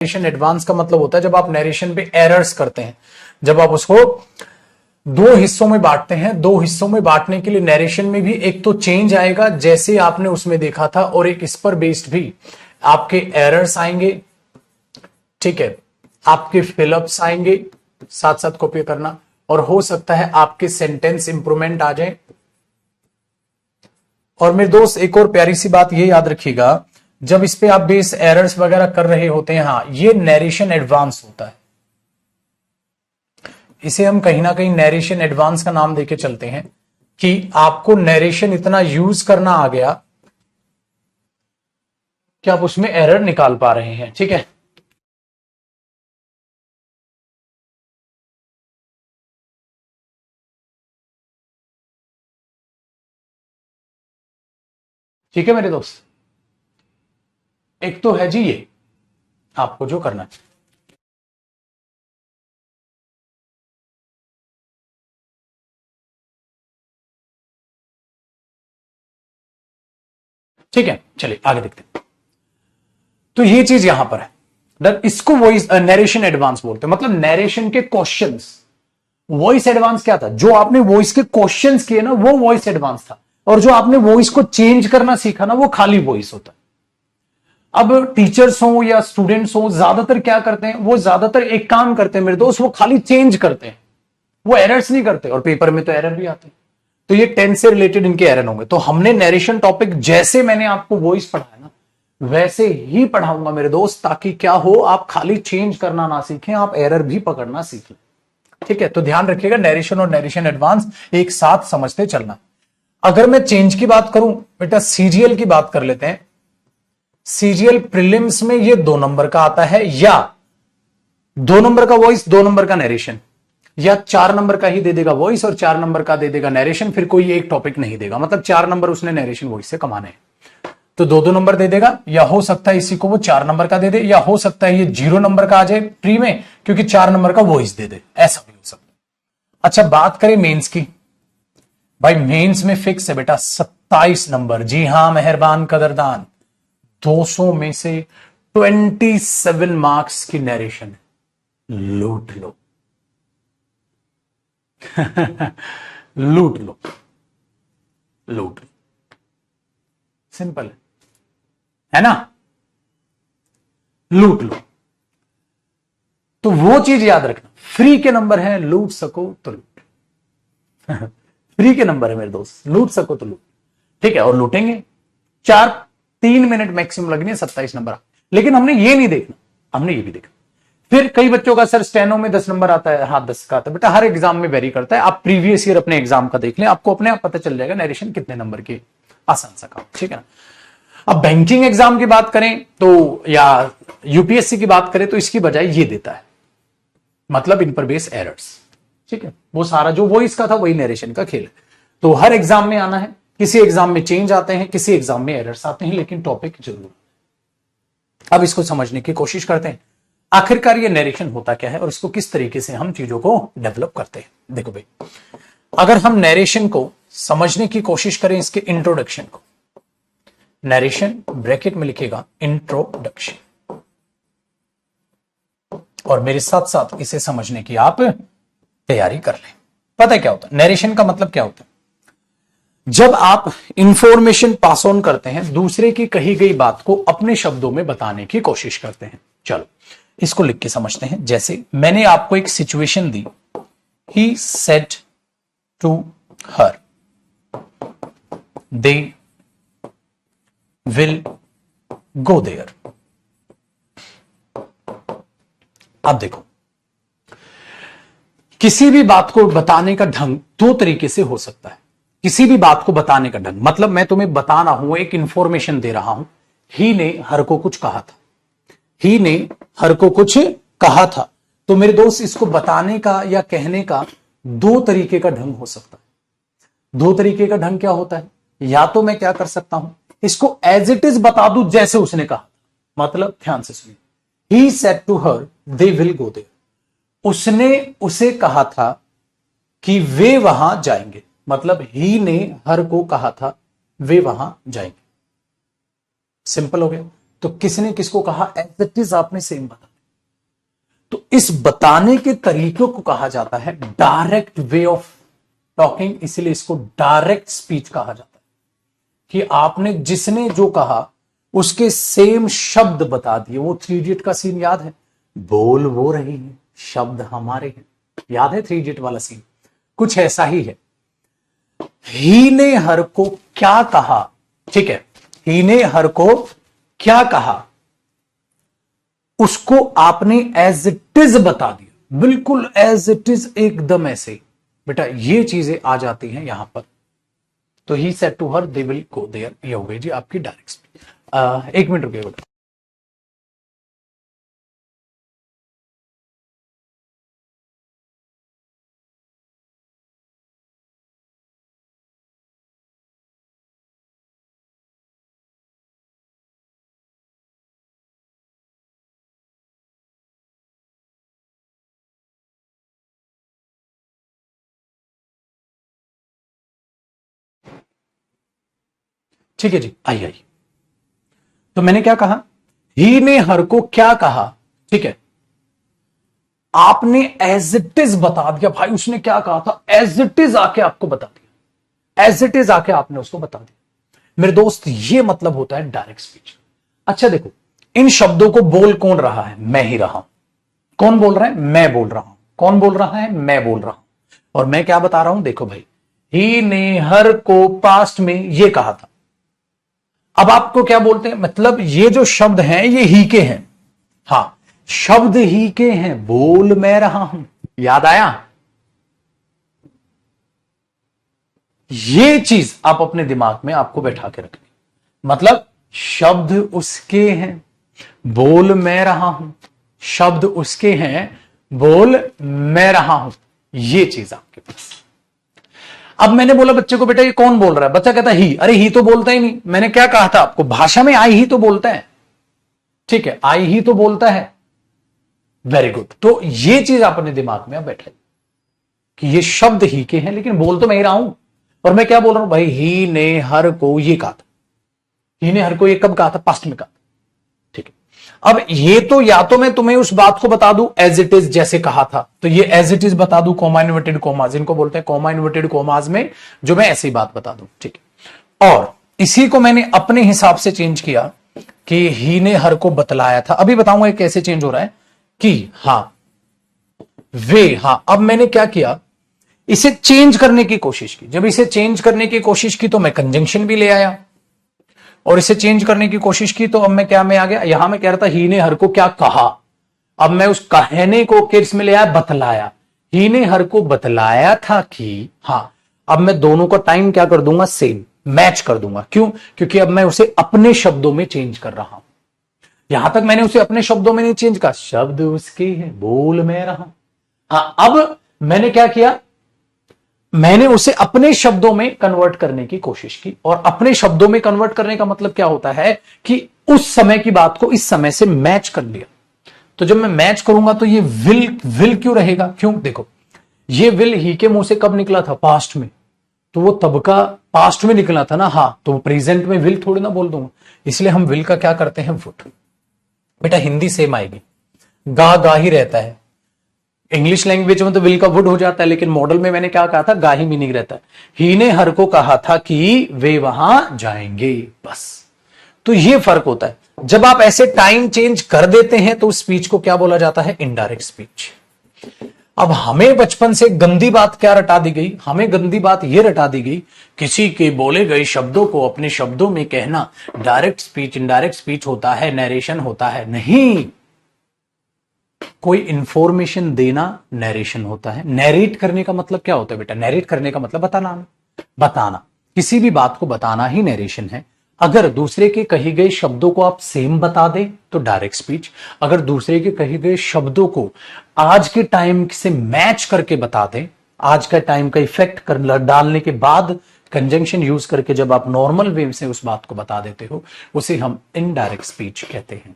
Narration advance का मतलब होता है जब आप नरेशन पे एरर्स करते हैं, जब आप उसको दो हिस्सों में बांटते हैं। दो हिस्सों में बांटने के लिए नरेशन में भी एक तो चेंज आएगा जैसे आपने उसमें देखा था, और एक इस पर बेस्ड भी आपके एरर्स आएंगे, ठीक है, आपके फिलअप्स आएंगे, साथ साथ कॉपी करना, और हो सकता है आपके सेंटेंस इंप्रूवमेंट आ जाए। और मेरे दोस्त एक और प्यारी सी बात ये याद रखिएगा, जब इस पे आप बेस एरर्स वगैरह कर रहे होते हैं, हाँ ये नरेशन एडवांस होता है, इसे हम कहीं ना कहीं नरेशन एडवांस का नाम देके चलते हैं कि आपको नरेशन इतना यूज करना आ गया कि आप उसमें एरर निकाल पा रहे हैं, ठीक है। ठीक है मेरे दोस्त, एक तो है जी ये आपको जो करना चाहिए। ठीक है, चलिए आगे देखते हैं। तो ये चीज यहां पर है, इसको वॉइस नरेशन एडवांस बोलते हैं। मतलब नरेशन के क्वेश्चंस, वॉइस एडवांस क्या था, जो आपने वॉइस के क्वेश्चंस किए ना वो वॉइस एडवांस था, और जो आपने वॉइस को चेंज करना सीखा ना वो खाली वॉइस होता है। अब टीचर्स हो या स्टूडेंट्स हो, ज्यादातर क्या करते हैं, वो ज्यादातर एक काम करते हैं मेरे दोस्त, वो खाली चेंज करते हैं, वो एरर्स नहीं करते, और पेपर में तो एरर भी आते हैं। तो ये टेंस से रिलेटेड इनके एरर होंगे। तो हमने नरेशन टॉपिक जैसे मैंने आपको वॉइस पढ़ाया ना वैसे ही पढ़ाऊंगा मेरे दोस्त, ताकि क्या हो, आप खाली चेंज करना ना सीखें, आप एरर भी पकड़ना सीखें, ठीक है। तो ध्यान रखिएगा, नरेशन और नरेशन एडवांस एक साथ समझते चलना। अगर मैं चेंज की बात करूं बेटा, सीजीएल की बात कर लेते हैं। सीजीएल प्रीलिम्स में ये 2 नंबर का आता है, या 2 नंबर का वॉइस 2 नंबर का नरेशन, या 4 नंबर का ही दे देगा वॉइस और 4 नंबर का दे देगा नरेशन, फिर कोई एक टॉपिक नहीं देगा। मतलब 4 नंबर उसने नरेशन वॉइस से कमाने हैं, तो 2-2 नंबर दे देगा। या हो सकता है इसी को वो 4 नंबर का दे दे, या हो सकता है ये 0 नंबर का आ जाए प्री में, क्योंकि 4 नंबर का वॉइस दे दे, ऐसा भी हो सकता है। अच्छा, बात करें मेंस की, भाई मेंस में फिक्स है बेटा 27 नंबर। जी हां मेहरबान कदरदान, 200 में से 27 मार्क्स की नरेशन, लूट लो लूट लो, लूट लो, सिंपल है ना, लूट लो। तो वो चीज याद रखना, फ्री के नंबर है, लूट सको तो लूट फ्री के नंबर है मेरे दोस्त, लूट सको तो लूट, ठीक है। और लूटेंगे, 3 मिनट मैक्सिमम लगने 27 नंबर। लेकिन हमने ये नहीं देखना, हमने ये भी देखना। फिर कई बच्चों का सर स्टेनो में 10 नंबर आता है, हाँ 10 का आता है बेटा, हर एग्जाम में वेरी करता है। आप प्रीवियस ईयर अपने एग्जाम का देख लें, आपको अपने आप पता चल जाएगा नरेशन कितने नंबर की, आसान सा काम, ठीक है ना। अब बैंकिंग एग्जाम की बात करें तो, या यूपीएससी की बात करें तो इसकी बजाय ये देता है, मतलब इन पर बेस एरर्स, ठीक है। वो सारा जो वॉइस का था वही नरेशन का खेल है। तो हर एग्जाम में आना है, किसी एग्जाम में चेंज आते हैं, किसी एग्जाम में एरर्स आते हैं, लेकिन टॉपिक जरूर। अब इसको समझने की कोशिश करते हैं, आखिरकार ये नरेशन होता क्या है और इसको किस तरीके से हम चीजों को डेवलप करते हैं। देखो भाई, अगर हम नरेशन को समझने की कोशिश करें, इसके इंट्रोडक्शन को, नरेशन ब्रैकेट में लिखेगा इंट्रोडक्शन, और मेरे साथ साथ इसे समझने की आप तैयारी कर लें। पता है क्या होता है नरेशन का मतलब, क्या होता है, जब आप इंफॉर्मेशन पास ऑन करते हैं, दूसरे की कही गई बात को अपने शब्दों में बताने की कोशिश करते हैं। चलो इसको लिख के समझते हैं। जैसे मैंने आपको एक सिचुएशन दी, he said to her they will go there. अब देखो, किसी भी बात को बताने का ढंग 2 तरीके से हो सकता है। किसी भी बात को बताने का ढंग, मतलब मैं तुम्हें बता रहा हूं, एक इंफॉर्मेशन दे रहा हूं, ही ने हर को कुछ कहा था, ही ने हर को कुछ कहा था। तो मेरे दोस्त, इसको बताने का या कहने का 2 तरीके का ढंग हो सकता है। 2 तरीके का ढंग क्या होता है, या तो मैं क्या कर सकता हूं, इसको एज इट इज बता दूं जैसे उसने कहा। मतलब ध्यान से सुनिए, he said to her they will go there, उसने उसे कहा था कि वे वहां जाएंगे। मतलब ही ने हर को कहा था वे वहां जाएंगे। सिंपल हो गया। तो किसने किसको कहा, एज इट इज आपने सेम बता, तो इस बताने के तरीकों को कहा जाता है डायरेक्ट वे ऑफ टॉकिंग, इसीलिए इसको डायरेक्ट स्पीच कहा जाता है कि आपने जिसने जो कहा उसके सेम शब्द बता दिए। वो थ्री इडियट का सीन याद है, बोल वो रही है शब्द हमारे हैं, याद है थ्री इडियट वाला सीन? कुछ ऐसा ही है। ही ने हर को क्या कहा, ठीक है, ही ने हर को क्या कहा उसको आपने एज इट इज बता दिया, बिल्कुल एज इट इज, एकदम ऐसे। बेटा ये चीजें आ जाती हैं यहां पर। तो he said to her they will go there, ये हो गई जी आपकी डायरेक्ट स्पीच। एक मिनट रुकिए बेटा। ठीक है जी, आई आई। तो मैंने क्या कहा, ही ने हर को क्या कहा, ठीक है, आपने एज इट इज बता दिया। भाई उसने क्या कहा था, एज इट इज आके आपको बता दिया, एज इट इज आके आपने उसको बता दिया। मेरे दोस्त ये मतलब होता है डायरेक्ट स्पीच। अच्छा देखो, इन शब्दों को बोल कौन रहा है, मैं ही रहा हूं। कौन बोल रहा है, मैं बोल रहा हूं। कौन बोल रहा है, मैं बोल रहा हूं। और मैं क्या बता रहा हूं, देखो भाई, ही ने हर को पास्ट में ये कहा था। अब आपको क्या बोलते हैं, मतलब ये जो शब्द हैं ये ही के हैं। हां, शब्द ही के हैं, बोल मैं रहा हूं। याद आया? ये चीज आप अपने दिमाग में आपको बैठा के रखनी, मतलब शब्द उसके हैं, बोल मैं रहा हूं। शब्द उसके हैं, बोल मैं रहा हूं, ये चीज आपके पास। अब मैंने बोला बच्चे को, बेटा ये कौन बोल रहा है? बच्चा कहता ही। अरे ही तो बोलता ही नहीं। मैंने क्या कहा था आपको, भाषा में आई ही तो बोलता है, ठीक है, आई ही तो बोलता है। Very good. तो ये चीज आप अपने दिमाग में बैठे कि ये शब्द ही के हैं, लेकिन बोल तो मैं ही रहा हूं। और मैं क्या बोल रहा हूं भाई, ही ने हर को ये कहा था। ही ने हर को ये कब कहा था, पास्ट में कहा था, ठीक है। अब ये तो या तो मैं तुम्हें उस बात को बता दूं एज इट इज जैसे कहा था, तो ये एज इट इज बता दूं, कॉमा इन्वर्टेड कॉमाज, इनको बोलते हैं कॉमा इन्वर्टेड कॉमाज में जो मैं ऐसी बात बता दूं, ठीक है। और इसी को मैंने अपने हिसाब से चेंज किया कि ही ने हर को बतलाया था। अभी बताऊंगा ये कैसे चेंज हो रहा है कि हां वे, हां। अब मैंने क्या किया, इसे चेंज करने की कोशिश की। जब इसे चेंज करने की कोशिश की तो मैं कंजंक्शन भी ले आया, और इसे चेंज करने की कोशिश की तो अब मैं क्या में आ गया, यहां मैं कह रहा था ही ने हर को क्या कहा, अब मैं उस कहने को किस में ले आया, बतलाया। ही ने हर को बतलाया था कि, हां, अब मैं दोनों का टाइम क्या कर दूंगा, सेम, मैच कर दूंगा। क्यों? क्योंकि अब मैं उसे अपने शब्दों में चेंज कर रहा हूं। यहां तक मैंने उसे अपने शब्दों में नहीं चेंज कहा, शब्द उसके हैं, बोल मैं रहा हूं। हां, अब मैंने क्या किया, मैंने उसे अपने शब्दों में कन्वर्ट करने की कोशिश की। और अपने शब्दों में कन्वर्ट करने का मतलब क्या होता है कि उस समय की बात को इस समय से मैच कर लिया। तो जब मैं मैच करूंगा तो ये विल क्यों रहेगा, क्यों? देखो, ये विल ही के मुंह से कब निकला था, पास्ट में, तो वो तब का पास्ट में निकला था ना। हां, तो प्रेजेंट में विल थोड़ी ना बोल दूंगा, इसलिए हम विल का क्या करते हैं, वुड। बेटा हिंदी सेम आएगी, गा ही रहता है। इंग्लिश लैंग्वेज में तो विल का वुड हो जाता है, लेकिन मॉडल में मैंने क्या कहा था, गा ही मीनिंग रहता है। ही ने हर को कहा था कि वे वहां जाएंगे, बस। तो ये फर्क होता है। जब आप ऐसे टाइम चेंज कर देते हैं तो स्पीच को क्या बोला जाता है, इनडायरेक्ट स्पीच। अब हमें बचपन से गंदी बात क्या रटा दी गई, हमें गंदी बात यह रटा दी गई, किसी के बोले गए शब्दों को अपने शब्दों में कहना डायरेक्ट स्पीच, इनडायरेक्ट स्पीच होता है, नरेशन होता है। नहीं, कोई इंफॉर्मेशन देना नरेशन होता है। नरेट करने का मतलब क्या होता है बेटा, नरेट करने का मतलब बताना, बताना, किसी भी बात को बताना ही नरेशन है। अगर दूसरे के कहे गए शब्दों को आप सेम बता दें तो डायरेक्ट स्पीच। अगर दूसरे के कहे गए शब्दों को आज के टाइम से मैच करके बता दें, आज का टाइम का इफेक्ट कर डालने के बाद कंजंक्शन यूज करके जब आप नॉर्मल वे से उस बात को बता देते हो, उसे हम इनडायरेक्ट स्पीच कहते हैं।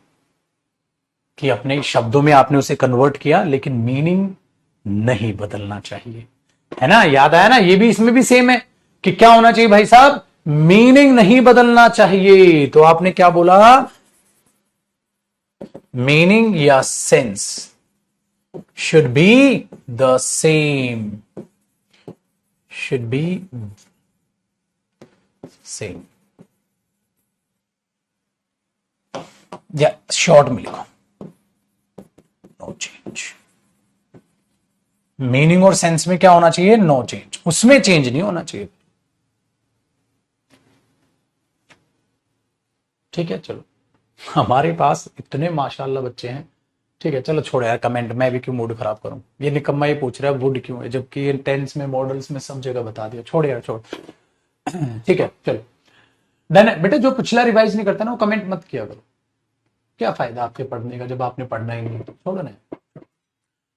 कि अपने शब्दों में आपने उसे कन्वर्ट किया, लेकिन मीनिंग नहीं बदलना चाहिए, है ना? याद आया ना? ये भी इसमें भी सेम है कि क्या होना चाहिए भाई साहब, मीनिंग नहीं बदलना चाहिए। तो आपने क्या बोला, मीनिंग या sense, should be the same, should be same, या शॉर्ट में लिखो नो चेंज। मीनिंग और सेंस में क्या होना चाहिए? नो चेंज, उसमें चेंज नहीं होना चाहिए। ठीक है, चलो हमारे पास इतने माशाल्लाह बच्चे हैं। ठीक है, चलो छोड़ो यार कमेंट, मैं भी क्यों मूड खराब करूं। ये निकम्मा ये पूछ रहा है वुड क्यों है, जबकि ये टेंस में मॉडल्स में सब जगह बता दिया। छोड़ यार छोड़। ठीक है चलो डन है बेटा। जो पिछला रिवाइज नहीं करता ना वो कमेंट मत किया करो, क्या फायदा आपके पढ़ने का जब आपने पढ़ना ही नहीं। छोड़ो ना,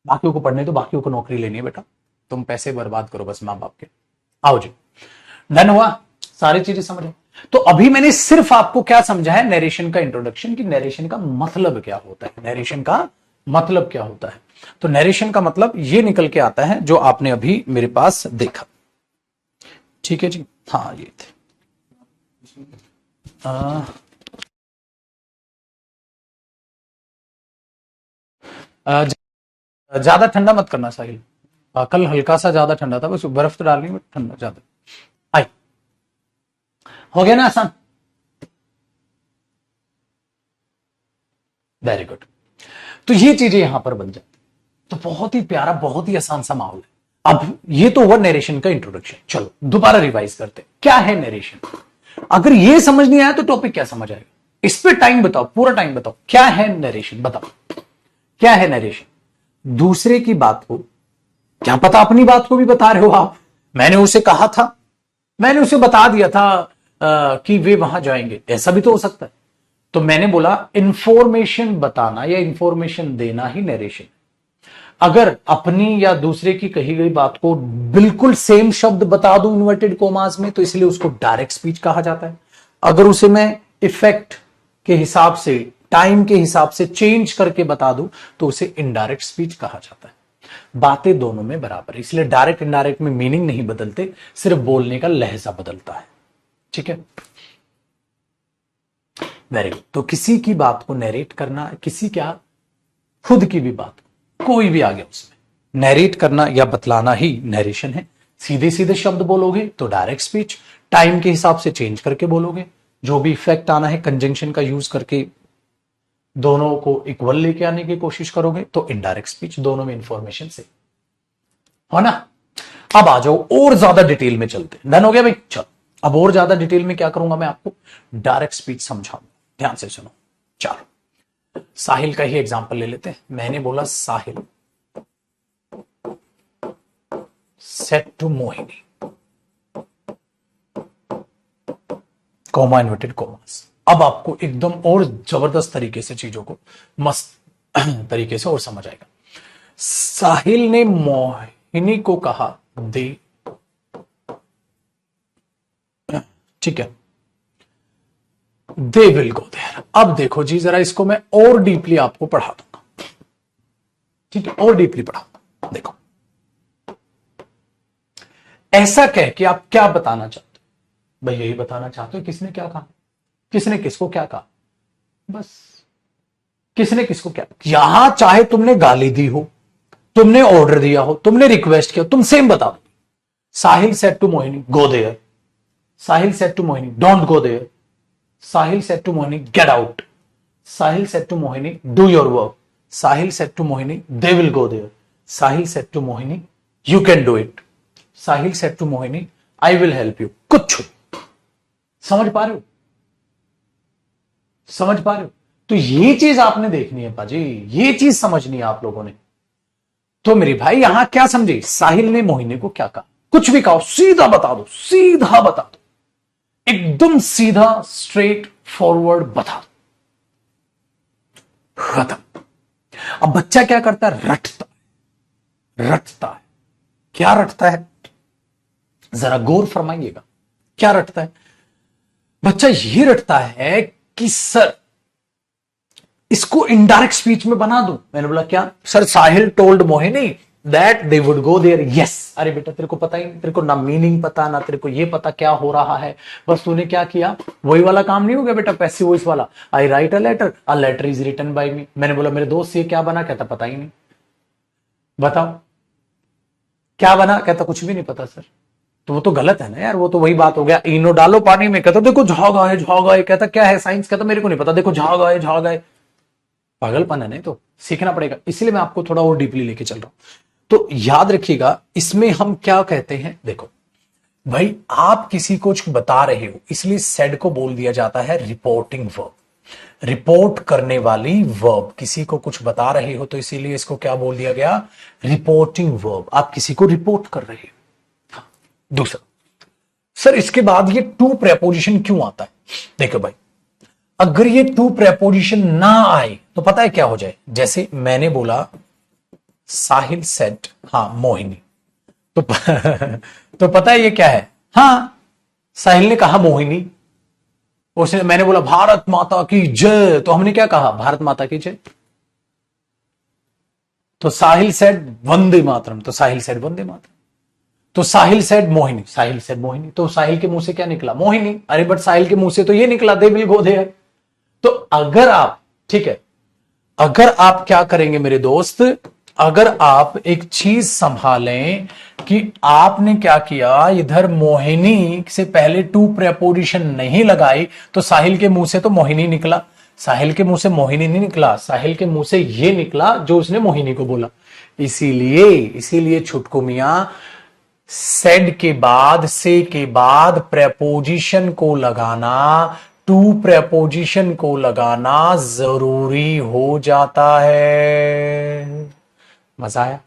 बाकियों को पढ़ने तो बाकियों को नौकरी लेनी है बेटा, तुम पैसे बर्बाद करो बस माँ बाप के। आओ जी, डन हुआ, सारी चीजें समझे। तो अभी मैंने सिर्फ आपको क्या समझा है, नरेशन का इंट्रोडक्शन, कि नरेशन का मतलब क्या होता है, नरेशन का मतलब क्या होता है। तो नरेशन का मतलब ये निकल के आता है जो आपने अभी मेरे पास देखा। ठीक है जी, हाँ ये थे। ज्यादा ठंडा मत करना साहिल, कल हल्का सा ज्यादा ठंडा था, बस बर्फ तो डालनी बट ठंडा ज्यादा। आई हो गया ना आसान, वेरी गुड। तो ये चीजें यहां पर बन जाती, तो बहुत ही प्यारा बहुत ही आसान सा माहौल है। अब ये तो हुआ नरेशन का इंट्रोडक्शन। चलो दोबारा रिवाइज करते, क्या है नरेशन। अगर ये समझ नहीं आया तो टॉपिक क्या समझ आएगा। इस पे टाइम बताओ, पूरा टाइम बताओ, क्या है नरेशन, बताओ क्या है नरेशन। दूसरे की बात को, क्या पता अपनी बात को भी बता रहे हो आप। मैंने उसे कहा था, मैंने उसे बता दिया था कि वे वहां जाएंगे, ऐसा भी तो हो सकता है। तो मैंने बोला इंफॉर्मेशन बताना या इंफॉर्मेशन देना ही नरेशन। अगर अपनी या दूसरे की कही गई बात को बिल्कुल सेम शब्द बता दूं इन्वर्टेड कोमास में, तो इसलिए उसको डायरेक्ट स्पीच कहा जाता है। अगर उसे मैं इफेक्ट के हिसाब से, टाइम के हिसाब से चेंज करके बता दूं तो उसे इनडायरेक्ट स्पीच कहा जाता है। बातें दोनों में बराबर है, इसलिए डायरेक्ट इनडायरेक्ट में मीनिंग नहीं बदलते, सिर्फ बोलने का लहजा बदलता है। ठीक है, वेरी गुड। तो किसी की बात को नरेट करना, किसी क्या खुद की भी बात, कोई भी आ गया उसमें नरेट करना या बतलाना ही नरेशन है। सीधे सीधे शब्द बोलोगे तो डायरेक्ट स्पीच, टाइम के हिसाब से चेंज करके बोलोगे, जो भी इफेक्ट आना है कंजंक्शन का यूज करके दोनों को इक्वल लेके आने की कोशिश करोगे तो इनडायरेक्ट स्पीच। दोनों में इंफॉर्मेशन से हो ना। अब आ जाओ और ज्यादा डिटेल में चलते। डन हो गया भाई, चलो अब और ज्यादा डिटेल में क्या करूंगा मैं आपको, डायरेक्ट स्पीच समझाऊंगा। ध्यान से सुनो। चलो साहिल का ही एग्जांपल ले लेते हैं। मैंने बोला Sahil said to Mohini, comma inverted commas. अब आपको एकदम और जबरदस्त तरीके से चीजों को मस्त तरीके से और समझ आएगा। साहिल ने मोहिनी को कहा दे, ठीक है, दे विल गो देयर। अब देखो जी जरा इसको मैं और डीपली आपको पढ़ा दूंगा। ठीक है, और डीपली पढ़ा। देखो ऐसा कह के आप क्या बताना चाहते हो भाई, यही बताना चाहते हो किसने क्या कहा, किसने किसको क्या कहा, बस किसने किसको क्या। यहां चाहे तुमने गाली दी हो, तुमने ऑर्डर दिया हो, तुमने रिक्वेस्ट किया, तुम सेम बता दो। Sahil said to Mohini go there, Sahil said to Mohini don't go there, Sahil said to Mohini get out, Sahil said to Mohini do your work, Sahil said to Mohini they will go there, Sahil said to Mohini you can do it, Sahil said to Mohini I will help you. कुछ समझ पा रहे हो, समझ पा रहे हो। तो ये चीज आपने देखनी है पाजी, ये चीज समझनी है आप लोगों ने। तो मेरे भाई यहां क्या समझे, साहिल ने मोहिनी को क्या कहा, कुछ भी कहो सीधा बता दो, सीधा बता दो, एकदम सीधा स्ट्रेट फॉरवर्ड बता दो, खत्म। अब बच्चा क्या करता है, रटता है, रटता है। क्या रटता है, जरा गौर फरमाइएगा, क्या रटता है बच्चा। ये रटता है कि सर इसको इनडायरेक्ट स्पीच में बना दो। मैंने बोला क्या sir, Sahil told Mohini that they would go there, yes. अरे बेटा तेरे को पता ही नहीं, तेरे को ना मीनिंग पता, ना तेरे को ये पता क्या हो रहा है, बस तूने क्या किया, वही वाला काम नहीं हो गया बेटा, पैसिव वॉइस वाला। I write a letter is written by me. मैंने बोला मेरे दोस्त से क्या बना, कहता पता ही नहीं। बताओ क्या बना? कहता कुछ भी नहीं पता सर। तो वो तो गलत है ना यार, वो तो वही बात हो गया, इनो डालो पानी में, कहता देखो झाग आए झाग आए। कहता क्या है साइंस? कहता मेरे को नहीं पता, देखो झाग आए झाग आए। पागलपन है नहीं, तो सीखना पड़ेगा। इसलिए मैं आपको थोड़ा और डीपली लेके चल रहा हूं। तो याद रखिएगा इसमें हम क्या कहते हैं। देखो भाई, आप किसी को कुछ बता रहे हो, इसलिए सेड को बोल दिया जाता है रिपोर्टिंग वर्ब, रिपोर्ट करने वाली वर्ब। किसी को कुछ बता रहे हो तो इसीलिए इसको क्या बोल दिया गया? Reporting verb. आप किसी को रिपोर्ट कर रहे हो। हाँ। दूसरा, सर इसके बाद ये टू प्रेपोजिशन क्यों आता है? देखो भाई, अगर ये टू प्रेपोजिशन ना आए तो पता है क्या हो जाए? जैसे मैंने बोला साहिल सेड हाँ मोहिनी, तो तो पता है ये क्या है? हाँ, साहिल ने कहा मोहिनी, उसने, मैंने बोला भारत माता की जय, तो हमने क्या कहा? भारत माता की जय। तो साहिल सेड वंदे मातरम, तो साहिल सेड वंदे मातरम। तो साहिल सेड मोहिनी, साहिल सेड मोहिनी, तो साहिल के मुंह से क्या निकला? मोहिनी। अरे बट साहिल के मुंह से तो ये निकला दे विल गो देयर। तो अगर आप, ठीक है, अगर आप क्या करेंगे मेरे दोस्त, अगर आप एक चीज संभालें कि आपने क्या किया, इधर मोहिनी से पहले टू प्रेपोजिशन नहीं लगाई, तो साहिल के मुंह से तो मोहिनी निकला। साहिल के मुंह से मोहिनी नहीं निकला, साहिल के मुंह से ये निकला जो उसने मोहिनी को बोला। इसीलिए छुटकू मियां, सेड के बाद, से के बाद प्रेपोजिशन को लगाना, टू प्रेपोजिशन को लगाना जरूरी हो जाता है। मजा आया?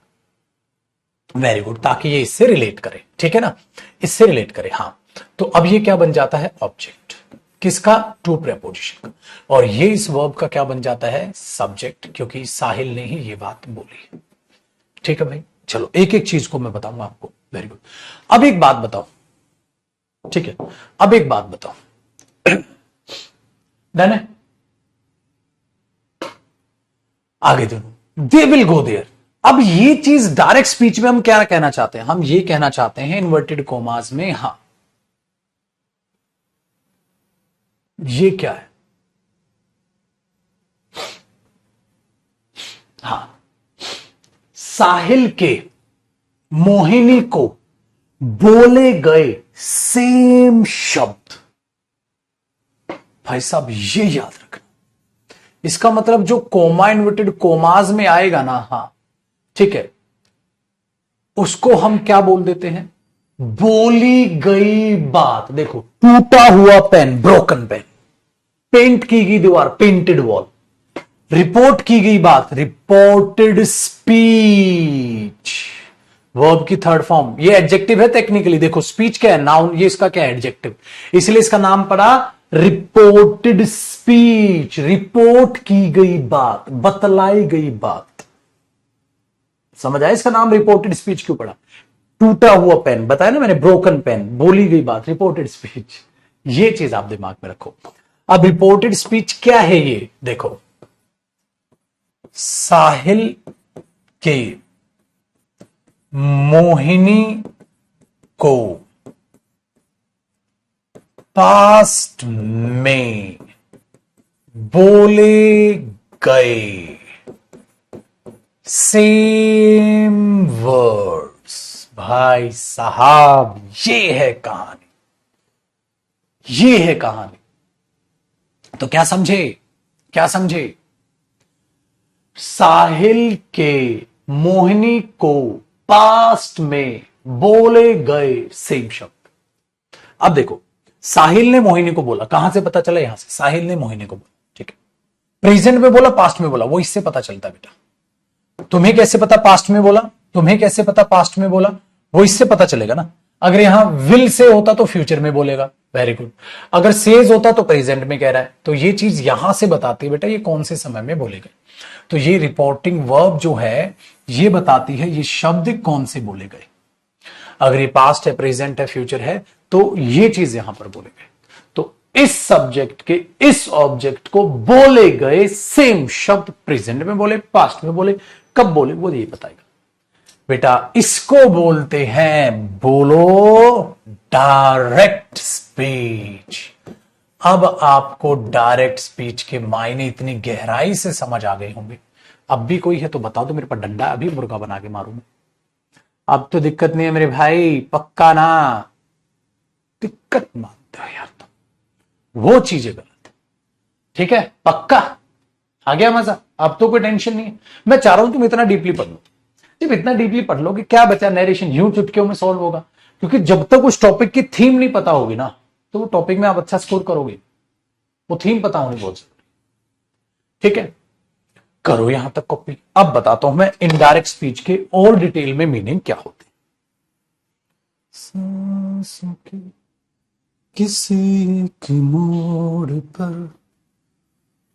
वेरी गुड, ताकि ये इससे रिलेट करे, ठीक है ना, इससे रिलेट करे। हाँ, तो अब ये क्या बन जाता है? ऑब्जेक्ट। किसका? टू प्रेपोजिशन का। और ये इस वर्ब का क्या बन जाता है? सब्जेक्ट, क्योंकि साहिल ने ही ये बात बोली है। ठीक है भाई, चलो एक एक चीज को मैं बताऊंगा आपको। Very good. अब एक बात बताओ, ठीक है, अब एक बात बताओ। डन है? आगे दोनों दे विल गो देयर। अब ये चीज डायरेक्ट स्पीच में हम क्या कहना चाहते हैं? हम ये कहना चाहते हैं इन्वर्टेड कोमास में, हां ये क्या है? हां, साहिल के मोहिनी को बोले गए सेम शब्द। भाई साहब ये याद रखना, इसका मतलब जो कोमा इन्वर्टेड कोमाज में आएगा ना, हां ठीक है, उसको हम क्या बोल देते हैं? बोली गई बात। देखो, टूटा हुआ पेन, ब्रोकन पेन, पेंट की गई दीवार, पेंटेड वॉल, रिपोर्ट की गई बात, रिपोर्टेड स्पीच। वर्ब की थर्ड फॉर्म, ये एडजेक्टिव है टेक्निकली। देखो स्पीच क्या है? नाउन। ये इसका क्या है? एडजेक्टिव। इसलिए इसका नाम पड़ा रिपोर्टेड स्पीच। रिपोर्ट की गई बात, बतलाई गई बात। समझ आया? इसका नाम रिपोर्टेड स्पीच क्यों पड़ा? टूटा हुआ पेन, बताया ना मैंने, ब्रोकन पेन, बोली गई बात, रिपोर्टेड स्पीच। ये चीज आप दिमाग में रखो। अब रिपोर्टेड स्पीच क्या है? ये देखो, साहिल के मोहिनी को पास्ट में बोले गए सेम वर्ड्स। भाई साहब ये है कहानी, ये है कहानी। तो क्या समझे? क्या समझे? साहिल के मोहिनी को पास्ट में बोले गए सेम शब्द। अब देखो, साहिल ने मोहिनी को बोला, कहां से पता चला? यहां से साहिल ने मोहिनी को बोला, ठीक है। प्रेजेंट में बोला, पास्ट में बोला, वो इससे पता चलता बेटा। तुम्हें कैसे पता पास्ट में बोला? तुम्हें कैसे पता पास्ट में बोला? वो इससे पता चलेगा ना। अगर यहां विल से होता तो फ्यूचर में बोलेगा। Very good. अगर सेज होता तो प्रेजेंट में कह रहा है। तो ये चीज यहां से बताती है बेटा ये कौन से समय में बोले गए। तो ये रिपोर्टिंग वर्ब जो है ये बताती है ये शब्द कौन से बोले गए। अगर ये पास्ट है, प्रेजेंट है, फ्यूचर है, तो ये चीज यहां पर बोले गए। तो इस सब्जेक्ट के इस ऑब्जेक्ट को बोले गए सेम शब्द प्रेजेंट में बोले, पास्ट में बोले, कब बोले वो ये बताएगा बेटा। इसको बोलते हैं, बोलो, डायरेक्ट स्पीच। अब आपको डायरेक्ट स्पीच के मायने इतनी गहराई से समझ आ गए होंगे। अब भी कोई है तो बताओ, तो मेरे पास डंडा है, अभी मुर्गा बना के मारूं मैं। अब तो दिक्कत नहीं है मेरे भाई, पक्का ना, दिक्कत मानते हो यार तुम, वो चीजें गलत है, ठीक है, पक्का आ गया मजा। अब तो कोई टेंशन नहीं है। मैं चाह रहा हूं तुम इतना डीपली पढ़ लो, सिर्फ इतना डीपली पढ़ लो कि क्या बचा, नरेशन यूं चुटकियों में सॉल्व होगा। क्योंकि जब तक उस टॉपिक की थीम नहीं पता होगी ना, तो वो टॉपिक में आप अच्छा स्कोर करोगे। वो थीम पता होनी बहुत जरूरी, ठीक है। करो यहां तक कॉपी। अब बताता हूं मैं इनडायरेक्ट स्पीच के और डिटेल में मीनिंग क्या होते हैं। सांसों के किसी की मोड़ पर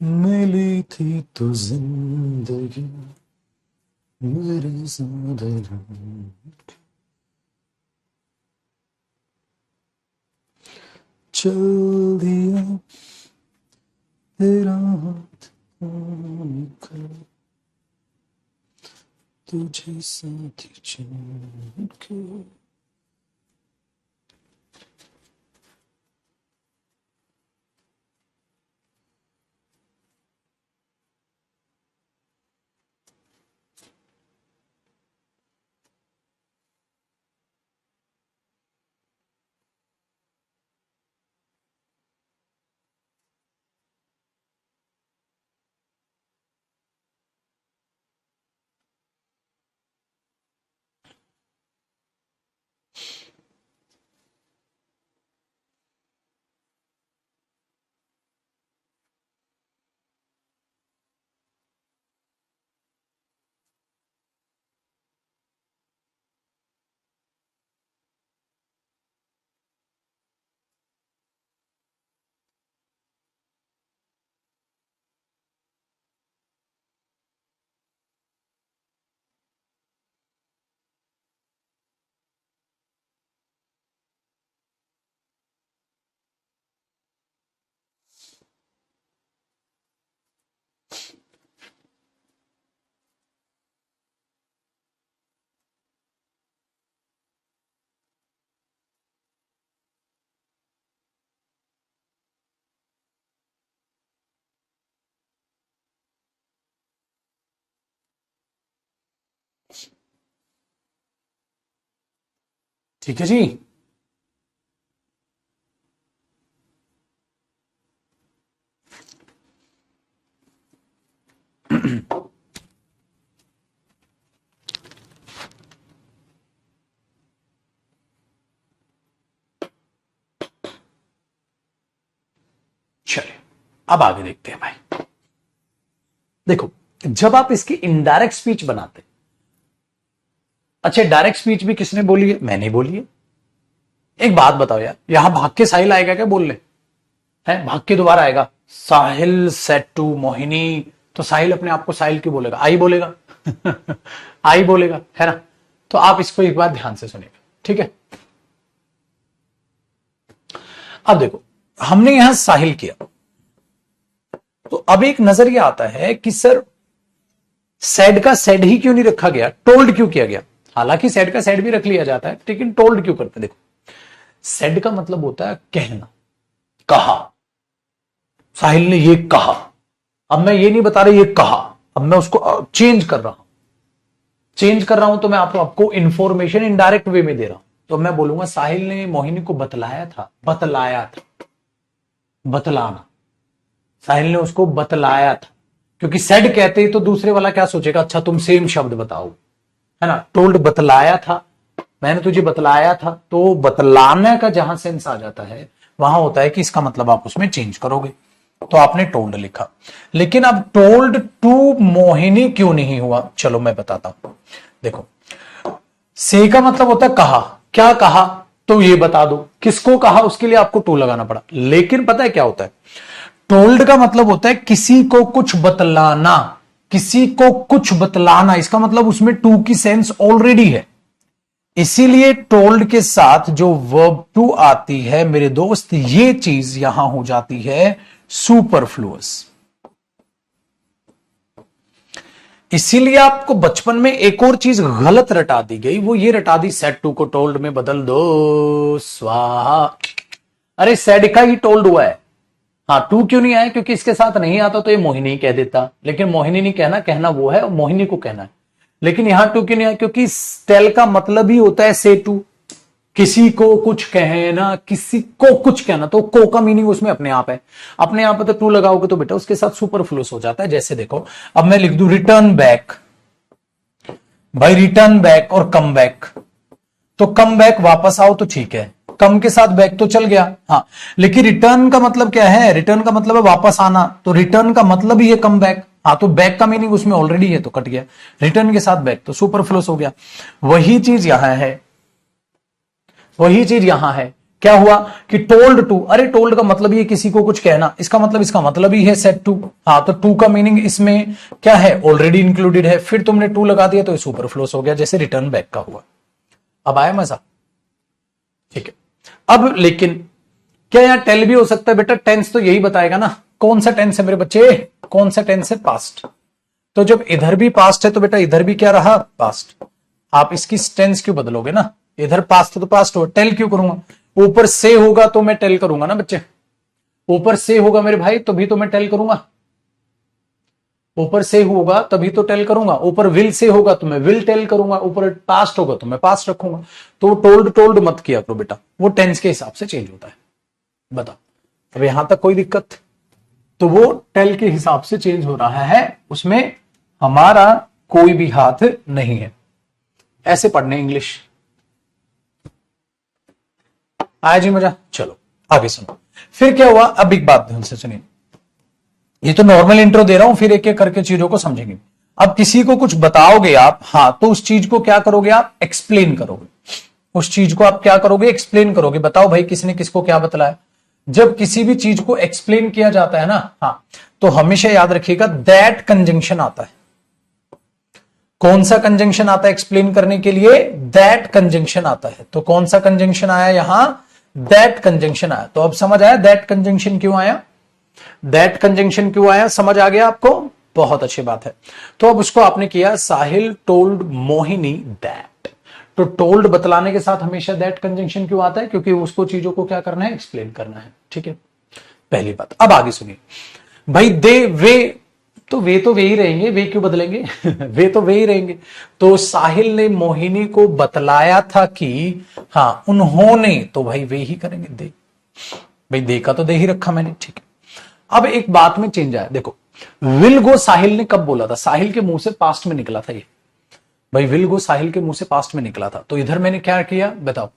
मिली थी तो जिंदगी मेरी जिंदगी, चल दिया तेरा हाथ थाम कर, तुझे साथ चल के। ठीक है जी। चलिए अब आगे देखते हैं भाई। देखो, जब आप इसकी इनडायरेक्ट स्पीच बनाते, अच्छा डायरेक्ट स्पीच भी किसने बोली है? मैंने बोली है। एक बात बताओ यार, यहां भाग के साहिल आएगा क्या बोलने? है भाग के दोबारा आएगा, साहिल सेड टू मोहिनी, तो साहिल अपने आप को साहिल क्यों बोलेगा? आई बोलेगा। आई बोलेगा, है ना? तो आप इसको एक बार ध्यान से सुनिएगा, ठीक है। अब देखो, हमने यहां साहिल किया, तो अब एक नजरिया आता है कि सर सेड का सेड ही क्यों नहीं रखा गया, टोल्ड क्यों किया गया? हालांकि सेड का सेड भी रख लिया जाता है, लेकिन टोल्ड क्यों करते? देखो, सेड का मतलब होता है कहना, कहा, साहिल ने ये कहा। अब मैं ये नहीं बता रहा ये कहा, अब मैं उसको चेंज कर रहा हूं, चेंज कर रहा हूं, तो मैं आपको इंफॉर्मेशन इनडायरेक्ट वे में दे रहा हूं। तो मैं बोलूंगा साहिल ने मोहिनी को बतलाया था, बतलाया था, बतलाना, साहिल ने उसको बतलाया था। क्योंकि सेड कहते ही तो दूसरे वाला क्या सोचेगा, अच्छा तुम सेम शब्द बताओ, है ना। टोल्ड बतलाया था, मैंने तुझे बतलाया था, तो बतलाने का जहां सेंस आ जाता है, वहां होता है कि इसका मतलब आप उसमें चेंज करोगे। तो आपने टोल्ड लिखा, लेकिन अब टोल्ड टू मोहिनी क्यों नहीं हुआ? चलो मैं बताता हूं। देखो, से का मतलब होता है कहा, क्या कहा, तो ये बता दो किसको कहा, उसके लिए आपको टू लगाना पड़ा। लेकिन पता है क्या होता है, टोल्ड का मतलब होता है किसी को कुछ बतलाना, किसी को कुछ बतलाना, इसका मतलब उसमें टू की सेंस ऑलरेडी है। इसीलिए टोल्ड के साथ जो वर्ब टू आती है मेरे दोस्त, ये चीज यहां हो जाती है सुपरफ्लुअस। इसीलिए आपको बचपन में एक और चीज गलत रटा दी गई, वो ये रटा दी, सेड टू को टोल्ड में बदल दो, स्वाहा। अरे सेड का ही टोल्ड हुआ है, हाँ, टू क्यों नहीं आया? क्योंकि इसके साथ नहीं आता तो ये मोहिनी कह देता, लेकिन मोहिनी नहीं कहना, कहना वो है, मोहिनी को कहना है। लेकिन यहां टू क्यों नहीं आया? क्योंकि टेल का मतलब ही होता है से टू, किसी को कुछ कहना, किसी को कुछ कहना, तो को का मीनिंग उसमें अपने आप है। अपने आप है तो टू लगाओगे तो बेटा उसके साथ सुपरफ्लूस हो जाता है। जैसे देखो, अब मैं लिख दूं रिटर्न बैक, भाई रिटर्न बैक और कम बैक, तो कम बैक वापस आओ तो ठीक है, कम के साथ बैक तो चल गया, हाँ। लेकिन रिटर्न का मतलब क्या है? रिटर्न का मतलब है वापस आना, तो रिटर्न का मतलब ही है कम बैक, हाँ। तो बैक का मीनिंग उसमें ऑलरेडी है तो कट गया, रिटर्न के साथ बैक तो सुपरफ्लूस हो गया। वही चीज यहां है, वही चीज यहां है। क्या हुआ कि टोल्ड टू, अरे टोल्ड का मतलब ही है किसी को कुछ कहना, इसका मतलब ही है सेट टू, हाँ। तो टू का मीनिंग इसमें क्या है? ऑलरेडी इंक्लूडेड है, फिर तुमने टू लगा दिया तो ये सुपरफ्लूस हो गया, जैसे रिटर्न बैक का हुआ। अब आया मजा? ठीक है। अब लेकिन क्या यहां टेल भी हो सकता है? बेटा टेंस तो यही बताएगा ना, कौन सा टेंस है मेरे बच्चे? कौन सा टेंस है? पास्ट। तो जब इधर भी पास्ट है तो बेटा इधर भी क्या रहा? पास्ट। आप इसकी टेंस क्यों बदलोगे ना? इधर पास्ट तो पास्ट हो, टेल क्यों करूंगा? ऊपर से होगा तो मैं टेल करूंगा ना बच्चे, ऊपर से होगा मेरे भाई तभी तो मैं टेल करूंगा, ऊपर से होगा तभी तो टेल करूंगा, ऊपर विल से होगा तो मैं विल टेल करूंगा, ऊपर पास्ट होगा तो मैं पास्ट रखूंगा। तो टोल्ड टोल्ड मत किया करो बेटा, वो टेंस के हिसाब से चेंज होता है। बताओ, अब यहां तक कोई दिक्कत? तो वो टेल के हिसाब से चेंज हो रहा है, उसमें हमारा कोई भी हाथ नहीं है। ऐसे पढ़ने इंग्लिश। आया जी मजा? चलो आगे सुनो। फिर क्या हुआ? अब एक बात ध्यान से सुनिए, ये तो नॉर्मल इंट्रो दे रहा हूं, फिर एक एक करके चीजों को समझेंगे। अब किसी को कुछ बताओगे आप, हाँ, तो उस चीज को क्या करोगे आप? एक्सप्लेन करोगे। उस चीज को आप क्या करोगे? एक्सप्लेन करोगे। बताओ भाई किसने किसको क्या बतलाया? जब किसी भी चीज को एक्सप्लेन किया जाता है ना, हाँ, तो हमेशा याद रखिएगा दैट कंजंक्शन आता है। कौन सा कंजंक्शन आता है एक्सप्लेन करने के लिए? दैट कंजंक्शन आता है। तो कौन सा कंजंक्शन आया यहां? दैट कंजंक्शन आया। तो अब समझ आया दैट कंजंक्शन क्यों आया? दैट कंजंक्शन क्यों आया? समझ आ गया आपको? बहुत अच्छी बात है। तो अब उसको आपने किया, साहिल टोल्ड मोहिनी दैट। तो टोल्ड बतलाने के साथ हमेशा दैट कंजंक्शन क्यों आता है? क्योंकि उसको चीजों को क्या करना है? एक्सप्लेन करना है। ठीक है, पहली बात। अब आगे सुनिए भाई, दे वे, तो वे ही रहेंगे, वे क्यों बदलेंगे? वे तो वे ही रहेंगे। तो साहिल ने मोहिनी को बतलाया था कि, हाँ, उन्होंने, तो भाई वे ही करेंगे। दे, भाई दे का तो दे ही रखा मैंने, ठीक है। अब एक बात में चेंज आया, देखो, विल गो साहिल ने कब बोला था? साहिल के मुंह से पास्ट में निकला था ये, भाई विल गो साहिल के मुंह से पास्ट में निकला था। तो इधर मैंने क्या किया बताओ?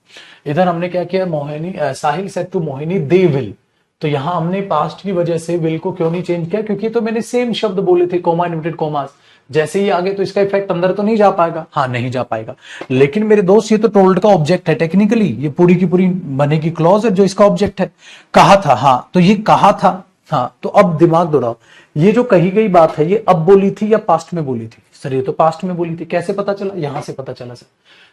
इधर हमने क्या किया? Mohini, Sahil said to Mohini they will. तो यहां हमने पास्ट की वजह से विल को क्यों नहीं चेंज किया? क्योंकि तो मैंने सेम शब्द बोले थे, कोमा इन्वर्टेड कोमास। जैसे ही आगे तो इसका इफेक्ट अंदर तो नहीं जा पाएगा, हाँ नहीं जा पाएगा। लेकिन मेरे दोस्त ये तो टोल्ड का ऑब्जेक्ट है, टेक्निकली ये पूरी की पूरी बनेगी क्लॉज है जो इसका ऑब्जेक्ट है। कहा था, हाँ, तो ये कहा था, हाँ। तो अब दिमाग दौड़ाओ, ये जो कही गई बात है ये अब बोली थी या पास्ट में बोली थी? सर ये तो पास्ट में बोली थी। कैसे पता चला? यहां से पता चला सर,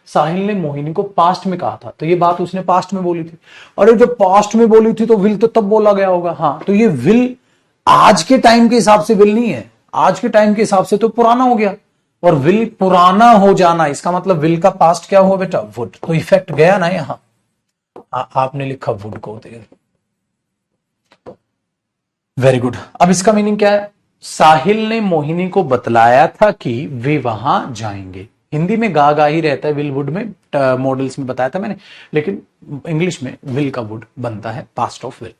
साहिल ने मोहिनी को पास्ट में कहा था, तो ये बात उसने पास्ट में बोली थी। और जब पास्ट में बोली थी तो विल तो तब बोला गया होगा, हाँ। तो ये विल आज के टाइम के हिसाब से विल नहीं है, आज के टाइम के हिसाब से तो पुराना हो गया। और विल पुराना हो जाना, इसका मतलब विल का पास्ट क्या हुआ बेटा? वुड। तो इफेक्ट गया ना यहां, आपने लिखा वुड को, वेरी गुड। अब इसका मीनिंग क्या है? साहिल ने मोहिनी को बतलाया था कि वे वहां जाएंगे। हिंदी में गा गा ही रहता है, विल वुड में मॉडल्स में बताया था मैंने, लेकिन इंग्लिश में विल का वुड बनता है पास्ट ऑफ विल।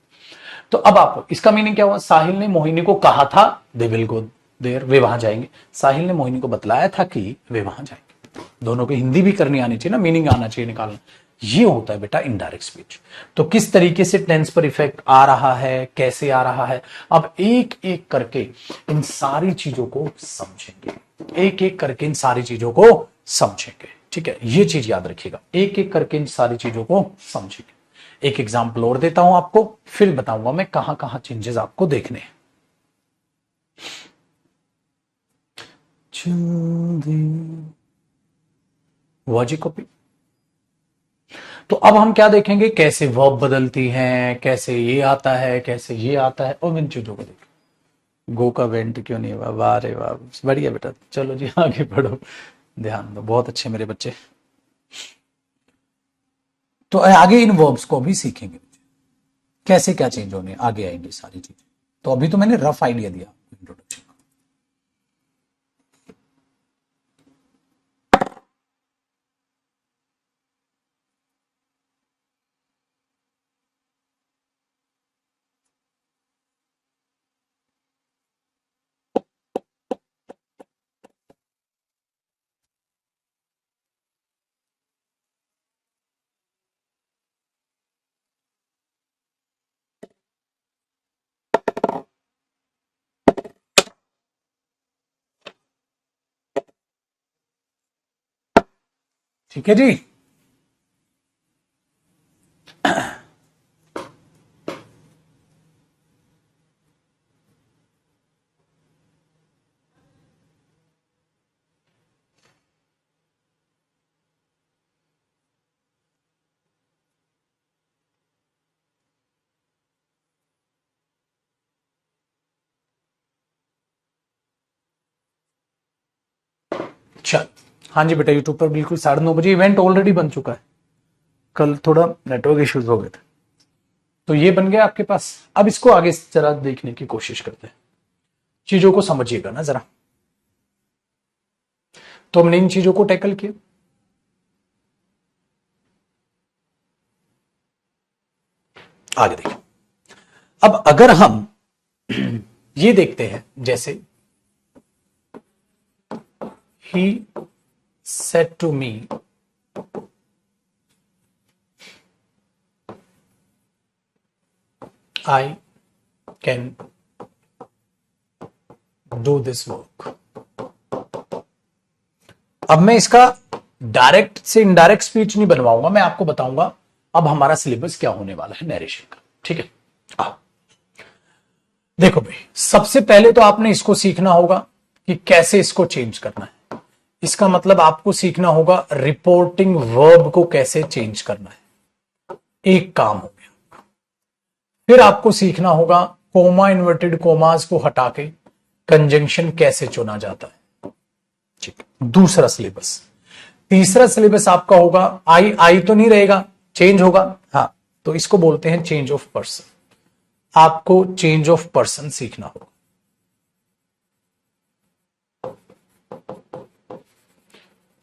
तो अब आप इसका मीनिंग क्या हुआ? साहिल ने मोहिनी को कहा था दे विल गो देयर, वे वहां जाएंगे। साहिल ने मोहिनी को बतलाया था कि वे वहां जाएंगे। दोनों को हिंदी भी करनी आनी चाहिए ना, मीनिंग आना चाहिए निकालना। ये होता है बेटा इनडायरेक्ट स्पीच। तो किस तरीके से टेंस पर इफेक्ट आ रहा है, कैसे आ रहा है, अब एक एक करके इन सारी चीजों को समझेंगे, एक एक करके इन सारी चीजों को समझेंगे। ठीक है, ये चीज याद रखिएगा, एक एक करके इन सारी चीजों को समझेंगे। एक एग्जाम्पल और देता हूं आपको, फिर बताऊंगा मैं कहां कहां चेंजेस आपको देखने हैं। वाजी कॉपी। तो अब हम क्या देखेंगे? कैसे वर्ब बदलती हैं, कैसे ये आता है, कैसे ये आता है, और इन चीजों को देखें। गो का वेंट क्यों नहीं हुआ? वाह रे वाह, बढ़िया बेटा। चलो जी आगे बढ़ो, ध्यान दो, बहुत अच्छे मेरे बच्चे। तो आगे इन वर्ब्स को भी सीखेंगे। कैसे क्या चेंज होने आगे आएंगी सारी चीजें। तो अभी तो मैंने रफ आइडिया दिया इंट्रोडक्शन। ठीक है जी। चल, हाँ जी बेटा, यूट्यूब पर बिल्कुल 9:30 इवेंट ऑलरेडी बन चुका है। कल थोड़ा नेटवर्क इश्यूज हो गए थे, तो ये बन गया आपके पास। अब इसको आगे जरा देखने की कोशिश करते हैं, चीजों को समझिएगा ना जरा। तो हमने इन चीजों को टैकल किया। आगे देखिए, अब अगर हम ये देखते हैं, जैसे he said to me I can do this work। अब मैं इसका डायरेक्ट से इनडायरेक्ट स्पीच नहीं बनवाऊंगा, मैं आपको बताऊंगा अब हमारा सिलेबस क्या होने वाला है नरेशन का। ठीक है, देखो भाई, सबसे पहले तो आपने इसको सीखना होगा कि कैसे इसको चेंज करना है। इसका मतलब आपको सीखना होगा रिपोर्टिंग वर्ब को कैसे चेंज करना है, एक काम हो गया। फिर आपको सीखना होगा कोमा इन्वर्टेड कोमास को हटा के कंजंक्शन कैसे चुना जाता है। ठीक, दूसरा सिलेबस। तीसरा सिलेबस आपका होगा, आई तो नहीं रहेगा, चेंज होगा। हाँ, तो इसको बोलते हैं चेंज ऑफ पर्सन। आपको चेंज ऑफ पर्सन सीखना होगा।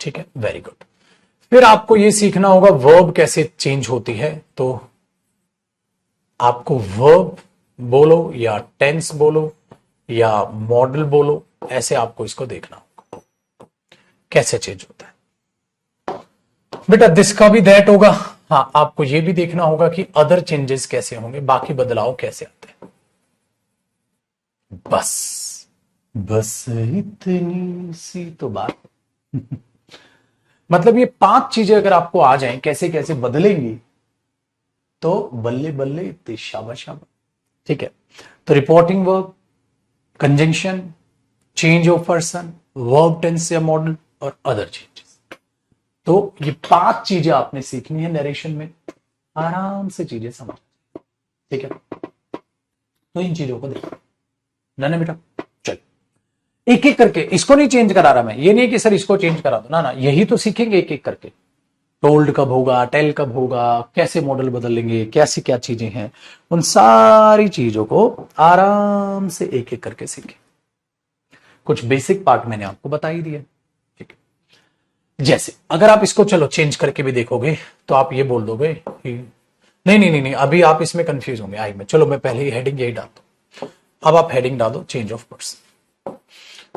ठीक है, वेरी गुड। फिर आपको यह सीखना होगा वर्ब कैसे चेंज होती है। तो आपको वर्ब बोलो या टेंस बोलो या मॉडल बोलो, ऐसे आपको इसको देखना होगा कैसे चेंज होता है। बेटा दिस का भी दैट होगा। हाँ, आपको यह भी देखना होगा कि अदर चेंजेस कैसे होंगे, बाकी बदलाव कैसे आते हैं। बस बस इतनी सी तो बात मतलब ये 5 चीजें अगर आपको आ जाएं कैसे कैसे बदलेंगी, तो बल्ले बल्ले इतनी शाबाश शाबाश। ठीक है, तो reporting verb, conjunction, change of person, verb tense या मॉडल और अदर चेंजेस। तो ये 5 चीजें आपने सीखनी है नरेशन में, आराम से चीजें समझ। ठीक है, तो इन चीजों को देखो ना बेटा। चल, एक एक करके, इसको नहीं चेंज करा रहा मैं, ये नहीं कि सर इसको चेंज करा दो, ना, यही तो सीखेंगे एक एक करके। टोल्ड कब होगा, टेल कब होगा, कैसे मॉडल बदलेंगे, कैसी क्या चीजें हैं, उन सारी चीजों को आराम से एक एक करके सीखें। कुछ बेसिक पार्ट मैंने आपको बता ही दिया। ठीक है, जैसे अगर आप इसको चलो चेंज करके भी देखोगे तो आप ये बोल दोगे कि नहीं, अभी आप इसमें कंफ्यूज होंगे आई में। चलो मैं पहले ही हेडिंग यही डाल दू। अब आप हेडिंग डाल दो चेंज ऑफ पर्सन।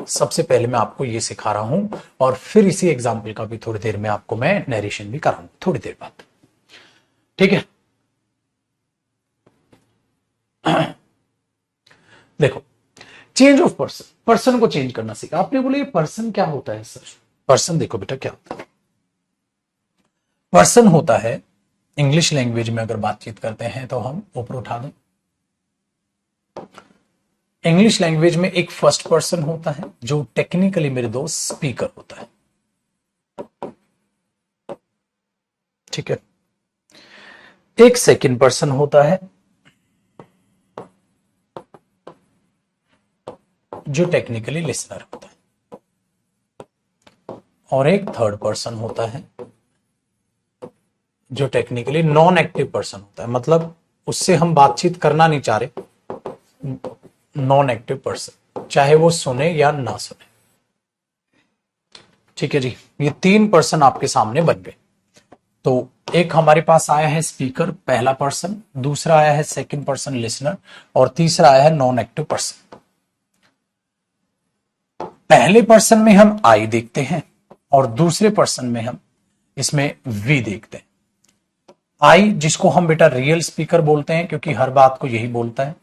सबसे पहले मैं आपको ये सिखा रहा हूं और फिर इसी एग्जाम्पल का भी थोड़ी देर में आपको मैं नरेशन भी कराऊंगा थोड़ी देर बाद। ठीक है, देखो चेंज ऑफ पर्सन, पर्सन को चेंज करना सीखा आपने। बोले ये पर्सन क्या होता है सर? पर्सन देखो बेटा क्या होता है। पर्सन होता है, इंग्लिश लैंग्वेज में अगर बातचीत करते हैं तो हम ऊपर उठा दें, इंग्लिश लैंग्वेज में एक फर्स्ट पर्सन होता है जो टेक्निकली मेरे दोस्त स्पीकर होता है। ठीक है, एक सेकंड पर्सन होता है जो टेक्निकली लिसनर होता है, और एक थर्ड पर्सन होता है जो टेक्निकली नॉन एक्टिव पर्सन होता है, मतलब उससे हम बातचीत करना नहीं चाह रहे, नॉन एक्टिव पर्सन, चाहे वो सुने या ना सुने। ठीक है जी, ये 3 पर्सन आपके सामने बन गए। तो एक हमारे पास आया है स्पीकर, पहला पर्सन, दूसरा आया है सेकंड पर्सन लिसनर, और तीसरा आया है नॉन एक्टिव पर्सन। पहले पर्सन में हम आई देखते हैं और दूसरे पर्सन में हम इसमें वी देखते हैं। आई जिसको हम बेटा रियल स्पीकर बोलते हैं क्योंकि हर बात को यही बोलता है,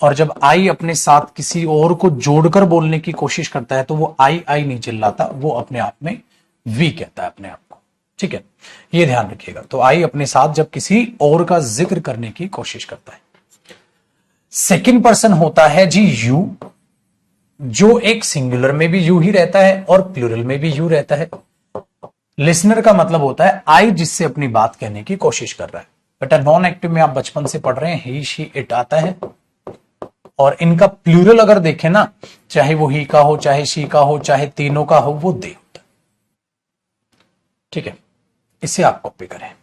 और जब आई अपने साथ किसी और को जोड़कर बोलने की कोशिश करता है तो वो आई आई नहीं चिल्लाता, वो अपने आप में वी कहता है अपने आप को। ठीक है, ये ध्यान रखिएगा। तो आई अपने साथ जब किसी और का जिक्र करने की कोशिश करता है। सेकंड पर्सन होता है जी यू, जो एक सिंगुलर में भी यू ही रहता है और प्लूरल में भी यू रहता है। लिसनर का मतलब होता है आई जिससे अपनी बात कहने की कोशिश कर रहा है। बेटा नॉन एक्टिव में आप बचपन से पढ़ रहे हैं, ही शी इट आता है, और इनका प्लूरल अगर देखें ना, चाहे वो ही का हो, चाहे शी का हो, चाहे तीनों का हो, वो दे होता है। ठीक है, इसे आप कॉपी करें।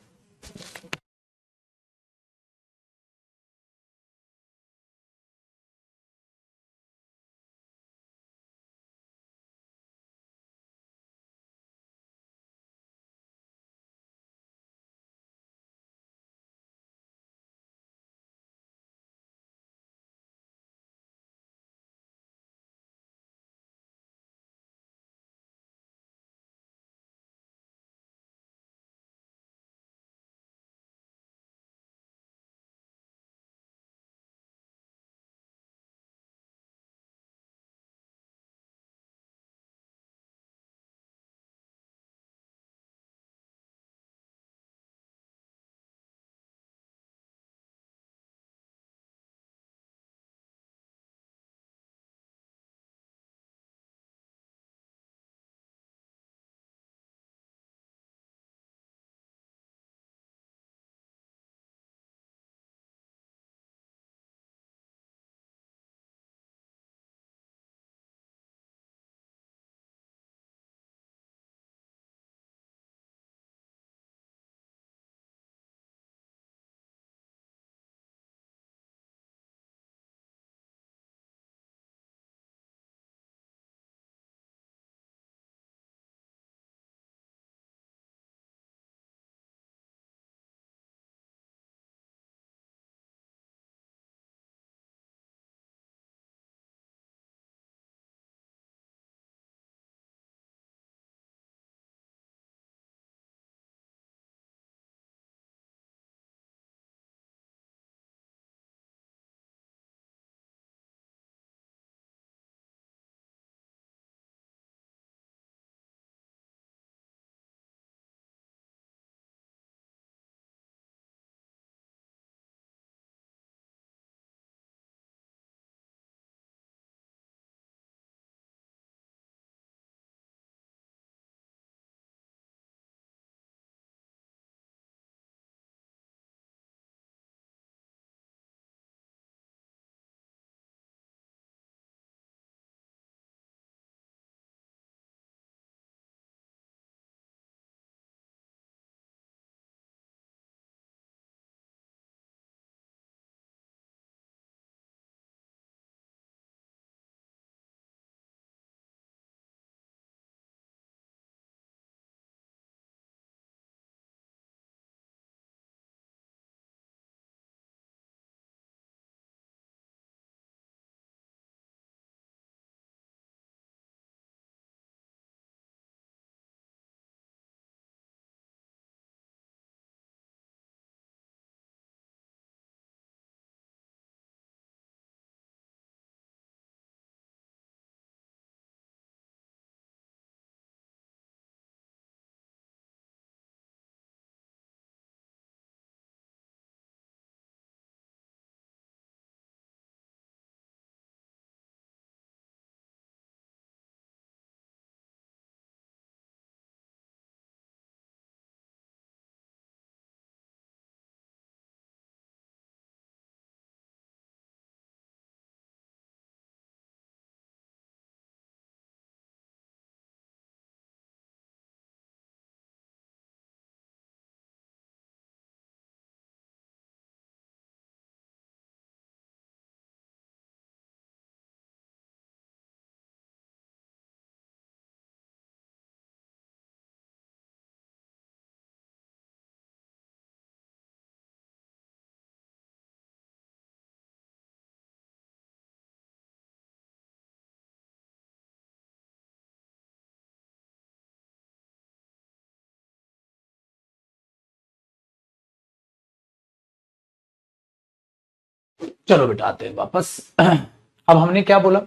चलो बेटा आते हैं वापस। अब हमने क्या बोला,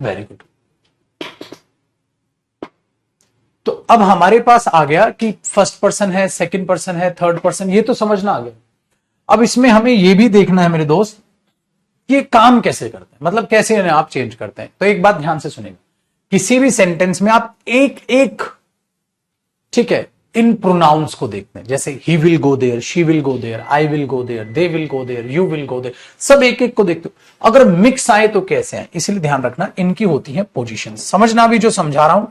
वेरी गुड। तो अब हमारे पास आ गया कि फर्स्ट पर्सन है, सेकंड पर्सन है, थर्ड पर्सन, ये तो समझना आ गया। अब इसमें हमें ये भी देखना है मेरे दोस्त कि ये काम कैसे करते हैं, मतलब कैसे इन्हें आप चेंज करते हैं। तो एक बात ध्यान से सुनिएगा, किसी भी सेंटेंस में आप एक एक, ठीक है, इन प्रोनाउंस को देखते हैं। जैसे he will go there, she will go there, I will go there, they will go there, you will go there, सब एक एक को देखते हो। अगर मिक्स आए तो कैसे आए, इसलिए ध्यान रखना इनकी होती है पोजीशन। समझना भी जो समझा रहा हूं,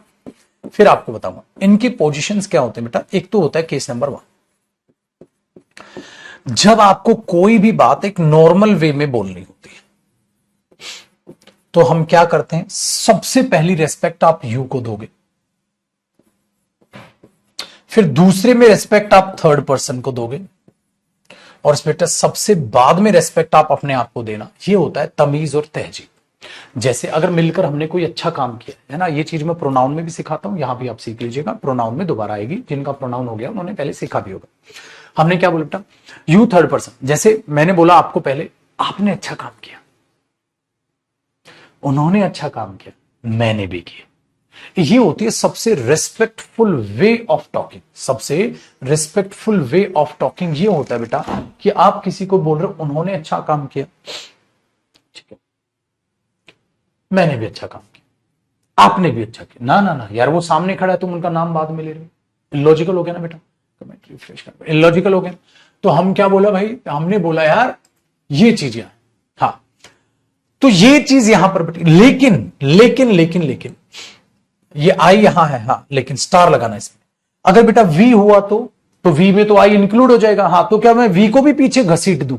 फिर आपको बताऊंगा इनकी पोजीशंस क्या होते हैं बेटा। एक तो होता है केस नंबर 1, जब आपको कोई भी बात एक नॉर्मल वे में बोलनी होती है तो हम क्या करते हैं, सबसे पहली रेस्पेक्ट आप यू को दोगे, फिर दूसरे में रेस्पेक्ट आप थर्ड पर्सन को दोगे, और बेटा सबसे बाद में रेस्पेक्ट आप अपने आप को देना। ये होता है तमीज और तहजीब। जैसे अगर मिलकर हमने कोई अच्छा काम किया है ना, ये चीज मैं प्रोनाउन में भी सिखाता हूं, यहां भी आप सीख लीजिएगा। प्रोनाउन में दोबारा आएगी, जिनका प्रोनाउन हो गया उन्होंने पहले सीखा भी होगा। हमने क्या बोला बेटा, यू थर्ड पर्सन। जैसे मैंने बोला आपको पहले, आपने अच्छा काम किया, उन्होंने अच्छा काम किया, मैंने भी किया। ये होती है सबसे रेस्पेक्टफुल वे ऑफ टॉकिंग। सबसे रेस्पेक्टफुल वे ऑफ टॉकिंग ये होता है बेटा कि आप किसी को बोल रहे हो उन्होंने अच्छा काम किया, ठीक है, मैंने भी अच्छा काम किया, आपने भी अच्छा किया। ना ना ना यार, वो सामने खड़ा है, तुम उनका नाम बाद में ले रहे हो। इलॉजिकल हो गया ना बेटा, कमेंट रिफ्रेश कर, इलॉजिकल हो गया। तो हम क्या बोला भाई, हमने बोला यार ये चीज, हाँ तो ये चीज यहां पर बेटी, लेकिन लेकिन लेकिन लेकिन ये आई यहां है, हाँ, लेकिन स्टार लगाना इसमें। अगर बेटा वी हुआ तो वी में तो आई इंक्लूड हो जाएगा। हाँ, तो क्या मैं वी को भी पीछे घसीट दूं,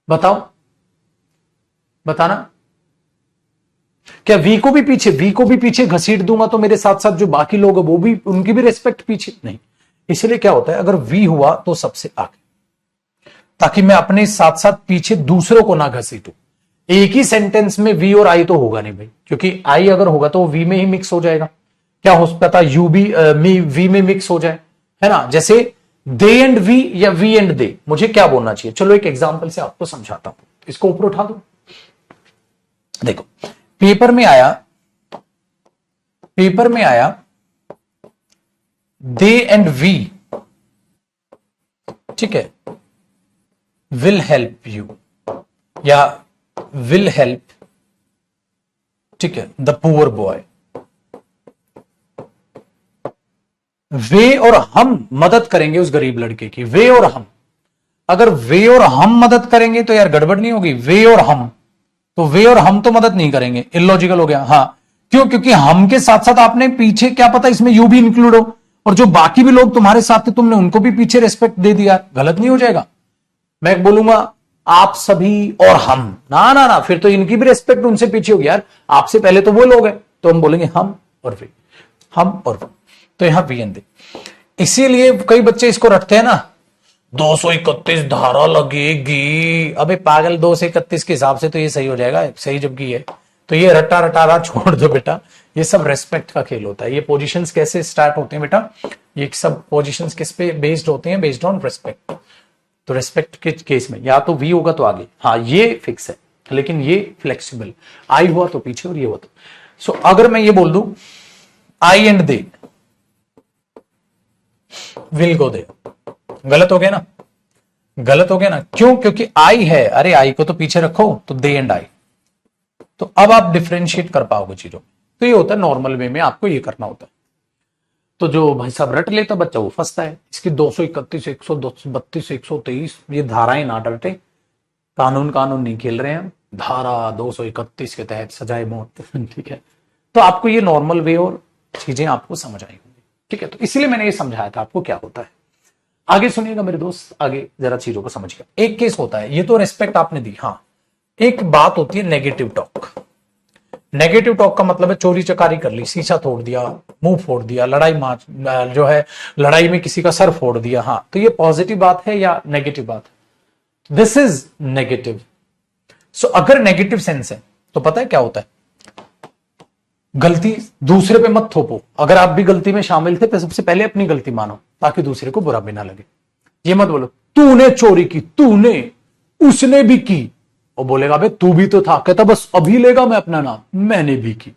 बताओ, बताना, क्या वी को भी पीछे घसीट दूंगा तो मेरे साथ साथ जो बाकी लोग हैं वो भी, उनकी भी रेस्पेक्ट पीछे नहीं। इसलिए क्या होता है, अगर वी हुआ तो सबसे आगे, ताकि मैं अपने साथ साथ पीछे दूसरों को ना घसीटूं। एक ही सेंटेंस में वी और आई तो होगा नहीं भाई, क्योंकि आई अगर होगा तो वी में ही मिक्स हो जाएगा। क्या हो सकता था यू भी वी में मिक्स हो जाए, है ना। जैसे दे एंड वी या वी एंड दे, मुझे क्या बोलना चाहिए, चलो एक एग्जांपल से आपको समझाता हूं। इसको ऊपर उठा दो, देखो पेपर में आया दे एंड वी, ठीक है, विल हेल्प यू या विल हेल्प, ठीक है, द पुअर बॉय। वे और हम मदद करेंगे उस गरीब लड़के की, वे और हम। अगर वे और हम मदद करेंगे तो यार गड़बड़ नहीं होगी, वे और हम, तो वे और हम तो मदद नहीं करेंगे, इलॉजिकल हो गया। हाँ क्यों, क्योंकि हम के साथ साथ आपने पीछे, क्या पता इसमें यू भी इंक्लूड हो, और जो बाकी भी लोग तुम्हारे साथ थे तुमने उनको भी पीछे रेस्पेक्ट दे दिया, गलत नहीं हो जाएगा। मैं बोलूंगा आप सभी और हम, ना ना ना, फिर तो इनकी भी रेस्पेक्ट उनसे पीछे होगी यार। आपसे पहले तो वो लोग हैं, तो हम बोलेंगे हम और वे, हम और वो। तो यहां वी एंड दे। इसीलिए कई बच्चे इसको रखते हैं ना, 231 धारा लगेगी। अबे पागल, 231 के हिसाब से तो ये सही हो जाएगा, सही जबकि है तो ये रटा रटारा छोड़ दो बेटा। ये सब रेस्पेक्ट का खेल होता है। ये पोजीशंस कैसे स्टार्ट होते हैं बेटा, ये सब पोजीशंस किस पे बेस्ड होते हैं, बेस्ड ऑन रेस्पेक्ट। तो रेस्पेक्ट के केस में या तो वी होगा तो आगे, हाँ ये फिक्स है, लेकिन ये फ्लेक्सिबल, आई हुआ तो पीछे और ये हुआ तो। सो अगर मैं ये बोल दूं आई एंड दे विल गो दे, गलत हो गया ना, गलत हो गया ना। क्यों, क्योंकि आई है, अरे आई को तो पीछे रखो, तो दे एंड आई। तो अब आप डिफरेंशिएट कर पाओगे चीजों। तो ये होता है नॉर्मल वे में आपको ये करना होता है। तो जो भाई साहब रट लेता बच्चा वो फंसता है। इसकी 231, 132, 123 ये धाराएं ना डरते, कानून नहीं खेल रहे हैं, धारा 231 के तहत सजाए मौत। ठीक है, तो आपको ये नॉर्मल वे और चीजें आपको समझ आई होंगी। ठीक है, तो इसलिए मैंने ये समझाया था आपको क्या होता है। आगे सुनिएगा मेरे दोस्त, आगे जरा चीजों को समझिएगा। एक केस होता है, ये तो रेस्पेक्ट आपने दी, हाँ एक बात होती है नेगेटिव टॉक। नेगेटिव टॉक का मतलब है चोरी चकारी कर ली, शीशा तोड़ दिया, मुंह फोड़ दिया, लड़ाई में किसी का सर फोड़ दिया। हाँ, तो ये पॉजिटिव बात है या नेगेटिव बात है? This is negative. सो अगर नेगेटिव सेंस है तो पता है क्या होता है, गलती दूसरे पे मत थोपो। अगर आप भी गलती में शामिल थे तो सबसे पहले अपनी गलती मानो। ताकि दूसरे को बुरा भी ना लगे। ये मत बोलो तूने चोरी की, तूने, उसने भी की, और बोलेगा बे तू भी तो था, कहता बस अभी लेगा मैं अपना नाम, मैंने भी की।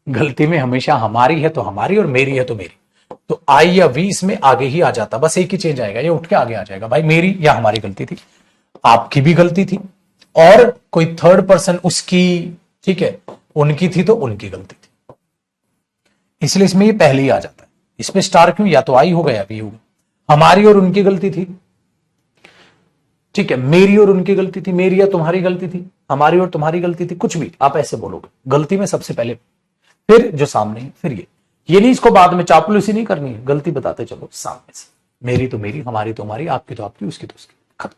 गलती में हमेशा हमारी है तो हमारी और मेरी है तो मेरी। तो आई या वी इसमें आगे ही आ जाता, बस एक ही चेंज आएगा, ये उठ के आगे आ जाएगा, भाई मेरी या हमारी गलती थी, आपकी भी गलती थी, और कोई थर्ड पर्सन उसकी, ठीक है, उनकी थी तो उनकी गलती थी। इसलिए इसमें ये पहले ही आ जाता है। इसमें स्टार क्यों, या तो आई होगा या वी होगा। हमारी और उनकी गलती थी, ठीक है, मेरी और उनकी गलती थी, मेरी या तुम्हारी गलती थी, हमारी और तुम्हारी गलती थी, कुछ भी आप ऐसे बोलोगे। गलती में सबसे पहले, फिर जो सामने है, फिर ये नहीं इसको बाद में चापलूसी नहीं करनी है, गलती बताते चलो सामने से। मेरी तो मेरी, हमारी तो हमारी, आपकी तो आपकी, उसकी तो उसकी, खत्म।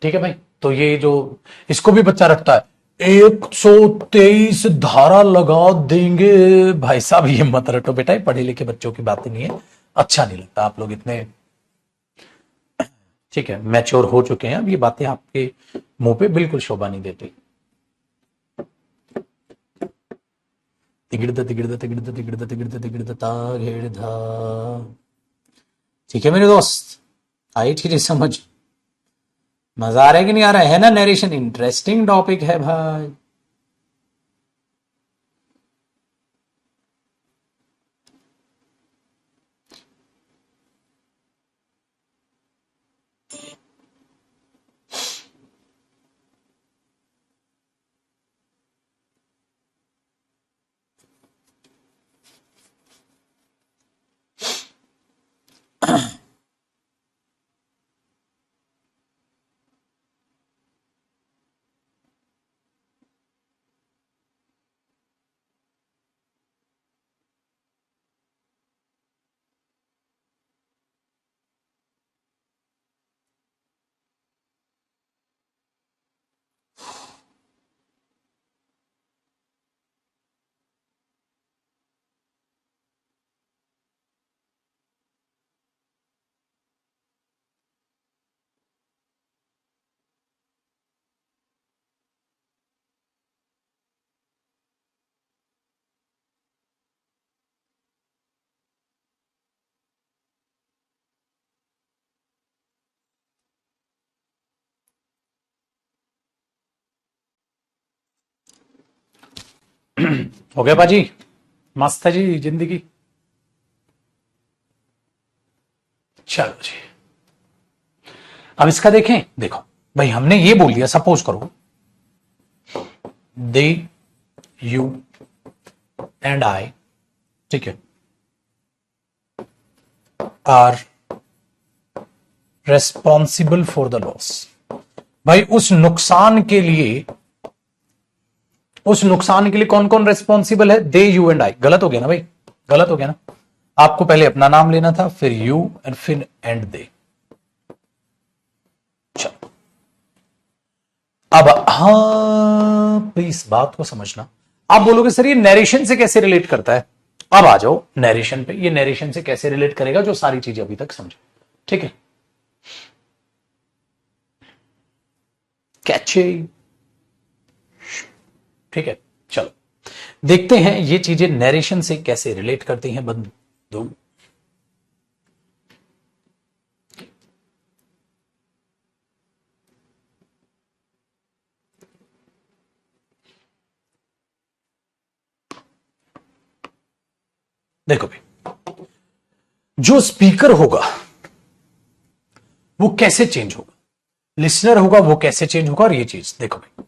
ठीक है भाई। तो ये जो इसको भी बच्चा रखता है 123 धारा लगा देंगे, भाई साहब ये मत रटो बेटा, ये पढ़े लिखे बच्चों की बातें नहीं है, अच्छा नहीं लगता। आप लोग इतने, ठीक है, मैच्योर हो चुके हैं, अब ये बातें आपके मुंह पे बिल्कुल शोभा नहीं देती। तिगिड़ता तिगिड़ता तिगिड़ता तिगिड़ता तिगिड़ता तिगिड़ता ता घेड़ धा। ठीक है मेरे दोस्त, आई ठीक समझ, मजा आ रहा है कि नहीं आ रहा है ना? नरेशन इंटरेस्टिंग टॉपिक है भाई। हो गया बाजी, मस्त है जी जिंदगी। चलो जी, अब इसका देखें। देखो भाई, हमने ये बोल दिया, सपोज करो दे, यू एंड आई, ठीक है, are responsible for the loss. भाई उस नुकसान के लिए, उस नुकसान के लिए कौन कौन रेस्पॉन्सिबल है? दे, यू एंड आई। गलत हो गया ना भाई, गलत हो गया ना। आपको पहले अपना नाम लेना था, फिर यू एंड फिर एंड दे। चलो अब हाँ इस बात को समझना। आप बोलोगे सर ये नरेशन से कैसे रिलेट करता है? अब आ जाओ नरेशन पे, ये नरेशन से कैसे रिलेट करेगा, जो सारी चीजें अभी तक समझे। ठीक है, कैचे, ठीक है। चलो देखते हैं ये चीजें नरेशन से कैसे रिलेट करती हैं बंधु। देखो भाई, जो स्पीकर होगा वो कैसे चेंज होगा, लिसनर होगा वो कैसे चेंज होगा। और ये चीज देखो भाई,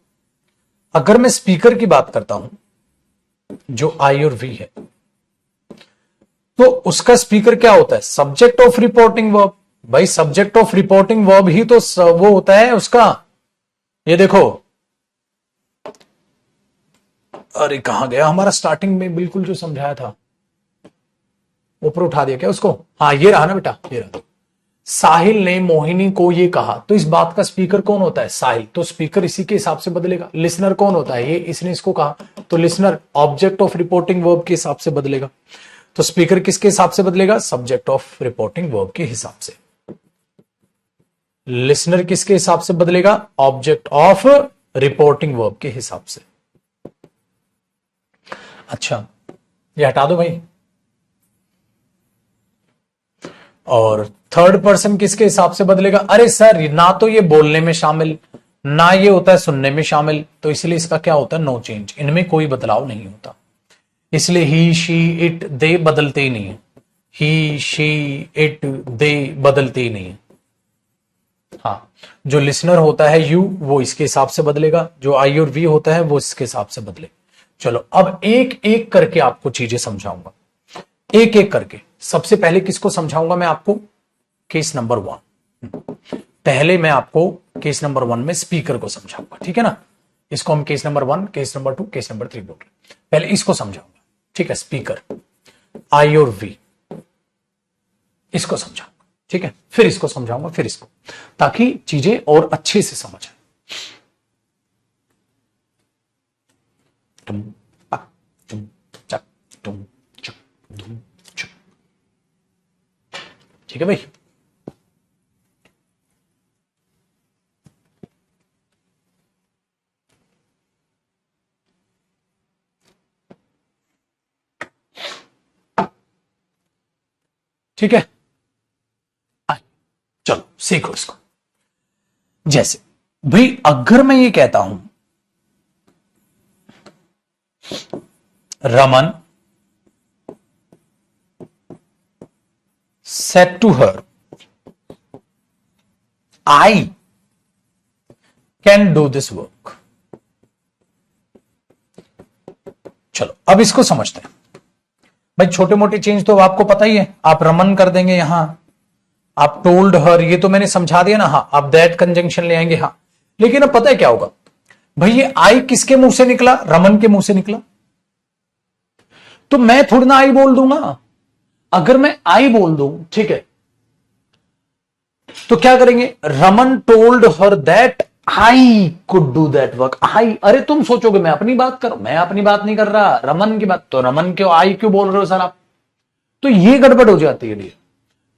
अगर मैं स्पीकर की बात करता हूं जो आई और वी है, तो उसका स्पीकर क्या होता है? Subject of reporting verb. भाई सब्जेक्ट ऑफ रिपोर्टिंग वर्ब ही तो वो होता है उसका। ये देखो, अरे कहां गया हमारा स्टार्टिंग में बिल्कुल जो समझाया था, ऊपर उठा दिया क्या उसको? हाँ ये रहा ना बेटा, ये रहा। साहिल ने मोहिनी को ये कहा, तो इस बात का स्पीकर कौन होता है? साहिल। तो स्पीकर इसी के हिसाब से बदलेगा। लिसनर कौन होता है? ये इसने इसको कहा, तो listener object of reporting verb के हिसाब से बदलेगा। तो स्पीकर किसके हिसाब से बदलेगा? सब्जेक्ट ऑफ रिपोर्टिंग वर्ब के हिसाब से। लिसनर किसके हिसाब से बदलेगा? ऑब्जेक्ट ऑफ रिपोर्टिंग वर्ब के हिसाब से। अच्छा ये हटा दो भाई, और थर्ड पर्सन किसके हिसाब से बदलेगा? अरे सर ना तो ये बोलने में शामिल, ना ये होता है सुनने में शामिल, तो इसलिए इसका क्या होता है? नो चेंज, इनमें कोई बदलाव नहीं होता। इसलिए ही शी इट दे बदलते ही नहीं है, ही शी इट दे बदलते ही नहीं है। हाँ, जो लिसनर होता है यू, वो इसके हिसाब से बदलेगा, जो आई और वी होता है वो इसके हिसाब से बदले। चलो अब एक एक करके आपको चीजें समझाऊंगा, एक एक करके। सबसे पहले किसको समझाऊंगा मैं आपको? Case number 1। पहले मैं आपको केस नंबर 1 में स्पीकर को समझाऊंगा, ठीक है ना? इसको हम case number 1, case number 2, case number 3 बोल रहे। पहले इसको समझाऊंगा, ठीक है? स्पीकर, आई और वी, इसको समझाऊंगा, ठीक है? फिर इसको समझाऊंगा, फिर इसको, ताकि चीजें और अच्छे से समझ आए। ठीक है भाई? ठीक है, चलो सीखो इसको। जैसे भाई अगर मैं ये कहता हूं Raman said to her, I can do this work. चलो अब इसको समझते हैं। भाई छोटे मोटे चेंज तो आपको पता ही है, आप रमन कर देंगे यहां, आप टोल्ड हर, ये तो मैंने समझा दिया ना। हाँ, आप दैट कंजंक्शन ले आएंगे, हाँ। लेकिन अब पता है क्या होगा भाई? ये आई किसके मुंह से निकला? रमन के मुंह से निकला। तो मैं थोड़ा ना आई बोल दूंगा। अगर मैं आई बोल दूं, ठीक है, तो क्या करेंगे? Raman told her that I could do that work. I, अरे तुम सोचोगे मैं अपनी बात कर रहा हूं, मैं अपनी बात नहीं कर रहा, रमन की बात। तो रमन क्यों आई क्यों बोल रहे हो सर आप? तो ये गड़बड़ हो जाती है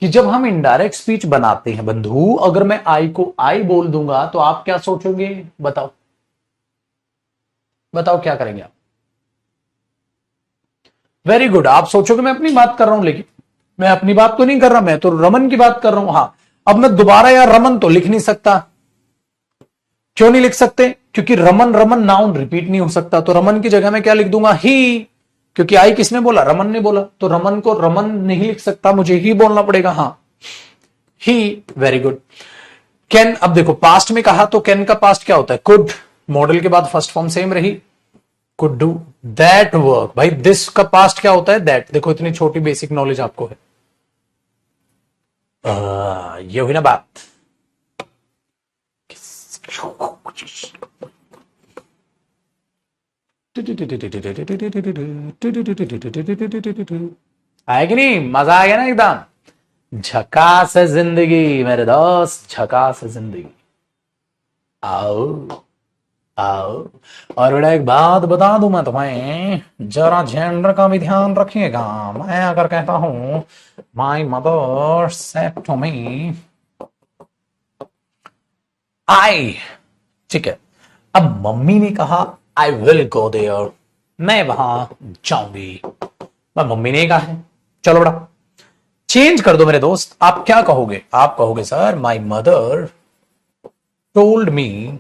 कि जब हम इनडायरेक्ट स्पीच बनाते हैं बंधु, अगर मैं आई को आई बोल दूंगा तो आप क्या सोचोगे? बताओ बताओ क्या करेंगे आप? वेरी गुड, आप सोचोगे मैं अपनी बात कर रहा हूं, लेकिन मैं अपनी बात तो नहीं कर रहा, मैं तो रमन की बात कर रहा हूं। हाँ, अब मैं दोबारा यार रमन तो लिख नहीं सकता। क्यों नहीं लिख सकते? क्योंकि रमन रमन नाउन रिपीट नहीं हो सकता। तो रमन की जगह मैं क्या लिख दूंगा? ही, क्योंकि आई किसने बोला? रमन ने बोला। तो रमन को रमन नहीं लिख सकता, मुझे ही बोलना पड़ेगा। हाँ, ही, वेरी गुड। कैन, अब देखो पास्ट में कहा तो कैन का पास्ट क्या होता है? कुड। मॉडल के बाद फर्स्ट फॉर्म सेम रही, कुड डू दैट वर्क। भाई दिस का पास्ट क्या होता है? दैट। देखो इतनी छोटी बेसिक नॉलेज आपको है। ये हुई ना बात। आया कि नहीं? मजा आ गया ना एकदम? झकास है जिंदगी मेरे दोस्त, झकास है जिंदगी। आओ आओ। और बेटा एक बात बता दूं मैं तुम्हें, जरा जेंडर का भी ध्यान रखिएगा। मैं अगर कहता हूं my mother said to me I, ठीक है, अब मम्मी ने कहा आई विल गो देयर, मैं वहां जाऊंगी। मैं मम्मी ने कहा है। चलो बेटा चेंज कर दो मेरे दोस्त। आप क्या कहोगे? आप कहोगे sir my mother told me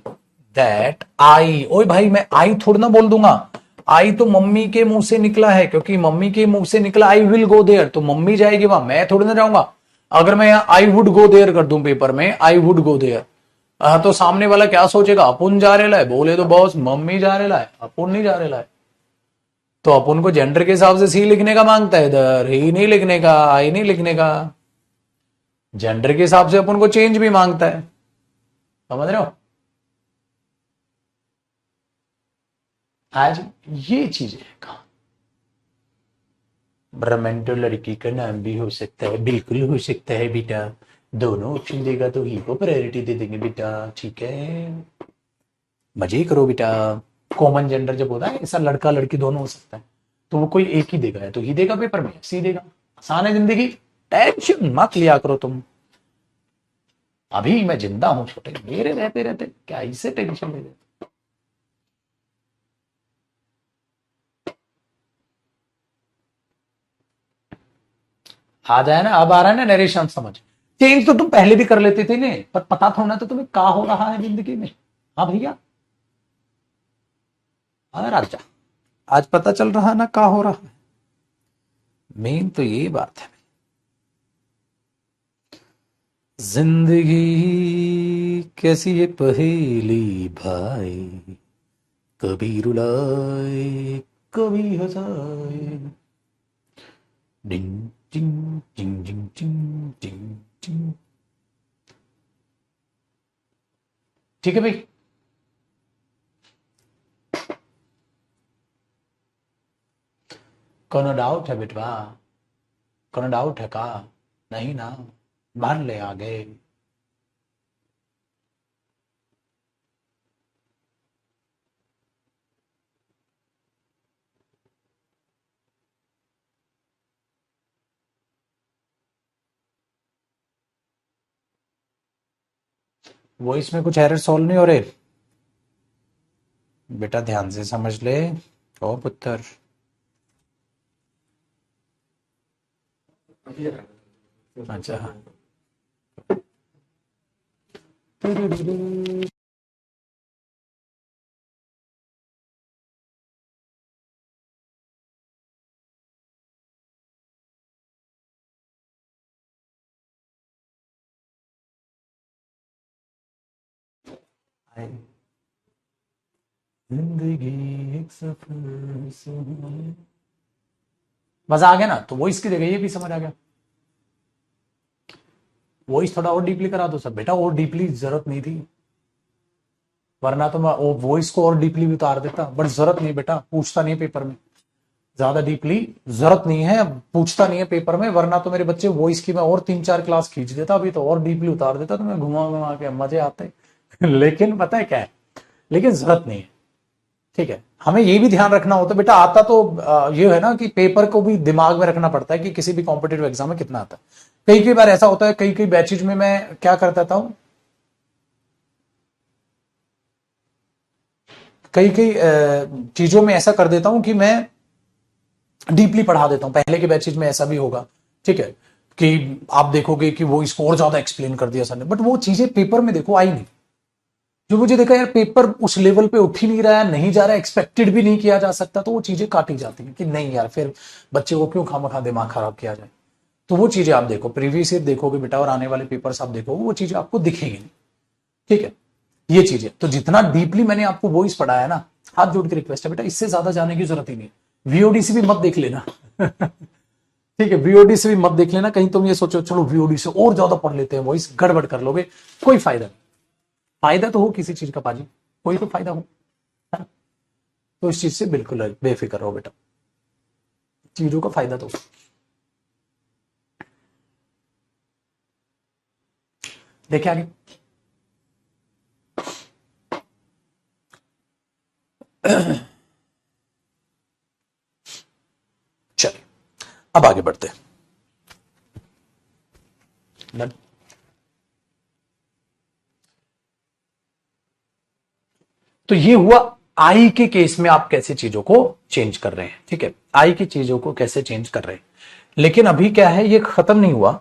that I. ओए भाई मैं आई थोड़ा ना बोल दूंगा, आई तो मम्मी के मुंह से निकला है, क्योंकि मम्मी के मुंह से निकला आई विल गो देयर, तो मम्मी जाएगी वहां, मैं थोड़ी ना जाऊंगा। अगर मैं यहां आई वुड गो देयर कर दूं पेपर में, आई वुड गो देयर, तो सामने वाला क्या सोचेगा? अपुन जा रेला है, बोले तो बॉस मम्मी जा रेला है, अपुन नहीं जा रेला है। तो अपुन को जेंडर के हिसाब से सी लिखने का मांगता है, इधर ही नहीं लिखने का, आई नहीं लिखने का। जेंडर के हिसाब से अपन को चेंज भी मांगता है, समझ रहे हो? आज ये चीजें कहा। ब्रह्मन तो लड़की का नाम भी हो सकता है, बिल्कुल हो सकता है बेटा। दोनों ऑप्शन देगा तो ही को प्रायोरिटी दे देंगे बेटा, ठीक है? मजे करो बेटा। कॉमन जेंडर जब होता है ऐसा, लड़का लड़की दोनों हो सकता है, तो वो कोई एक ही देगा, है तो ही देगा पेपर में, सी देगा। आसान है जिंदगी, टेंशन मत लिया करो तुम। अभी मैं जिंदा हूं छोटे, मेरे रहते रहते क्या इसे टेंशन ले रहे? आ जाए ना, अब आ रहा है ना नरेशन समझ। चेंज तो तुम पहले भी कर लेते थे ने, पर पता था ना तो तुम्हें क्या हो रहा है जिंदगी में। हाँ भैया, हाँ राजा, आज पता चल रहा है ना क्या हो रहा है। मेन तो ये बात है, जिंदगी कैसी है पहेली भाई, कभी रुलाए कभी हंसाए। डिंग टिंग टिंग टिंग टिंग टिंग टिंग। ठीक है भाई, कोनो डाउट है बेटवा? कोनो डाउट है का? नहीं ना, मान ले आगे। वो इसमें कुछ एरर सॉल्व नहीं हो रहे बेटा, ध्यान से समझ ले। ओ पुत्र, अच्छा हाँ। जिंदगी एक सफर सुहाना। मजा आ गया ना? तो वॉइस की जगह ये भी समझ आ गया। वॉइस थोड़ा और डीपली करा दो सब बेटा, और डीपली जरूरत नहीं थी, वरना तो मैं वो वॉइस को और डीपली भी उतार देता, बट जरूरत नहीं बेटा, पूछता नहीं है पेपर में ज्यादा डीपली, जरूरत नहीं है, पूछता नहीं है पेपर में, वरना तो मेरे बच्चे वॉइस की मैं और 3-4 क्लास खींच देता, अभी तो और डीपली उतार देता, तो मैं घुमा घुमा के मजे आते। लेकिन पता है क्या है, लेकिन जरूरत नहीं है। ठीक है, हमें ये भी ध्यान रखना होता है बेटा, आता तो ये है ना कि पेपर को भी दिमाग में रखना पड़ता है कि किसी भी कॉम्पिटेटिव एग्जाम में कितना आता है। कई कई बार ऐसा होता है, कई कई बैचेज में मैं क्या करता था, कई कई चीजों में ऐसा कर देता हूं कि मैं डीपली पढ़ा देता हूं। पहले के बैचेज में ऐसा भी होगा, ठीक है, कि आप देखोगे कि वो इसको और ज्यादा एक्सप्लेन कर दिया सर ने, बट वो चीजें पेपर में देखो आई नहीं। जो मुझे देखा यार पेपर उस लेवल पे उठ ही नहीं रहा है, नहीं जा रहा है, एक्सपेक्टेड भी नहीं किया जा सकता, तो वो चीजें काटी जाती हैं कि नहीं यार, फिर बच्चे को क्यों खामखा दिमाग खराब किया जाए। तो वो चीजें आप देखो, प्रीवियस ईयर देखोगे बेटा और आने वाले पेपर्स आप देखो, वो चीजें आपको दिखेंगी नहीं। ठीक है, ये चीजें तो जितना डीपली मैंने आपको वॉइस पढ़ाया ना, हाथ जोड़ के रिक्वेस्ट है बेटा, इससे ज्यादा जाने की जरूरत ही नहीं। वीओडी से भी मत देख लेना। ठीक है, वीओडी से भी मत देख लेना, कहीं तुम ये सोचो चलो वीओडी से और ज्यादा पढ़ लेते हैं, वॉइस गड़बड़ कर लोगे, कोई फायदा नहीं। फायदा तो हो किसी चीज का पाजी, कोई तो फायदा हो, है ना? तो इस चीज से बिल्कुल बेफिक्र रहो बेटा, चीजों का फायदा तो। देखे आगे। चलिए अब आगे बढ़ते हैं। तो ये हुआ आई के केस में आप कैसे चीजों को चेंज कर रहे हैं। ठीक है, आई की चीजों को कैसे चेंज कर रहे हैं। लेकिन अभी क्या है, ये खत्म नहीं हुआ,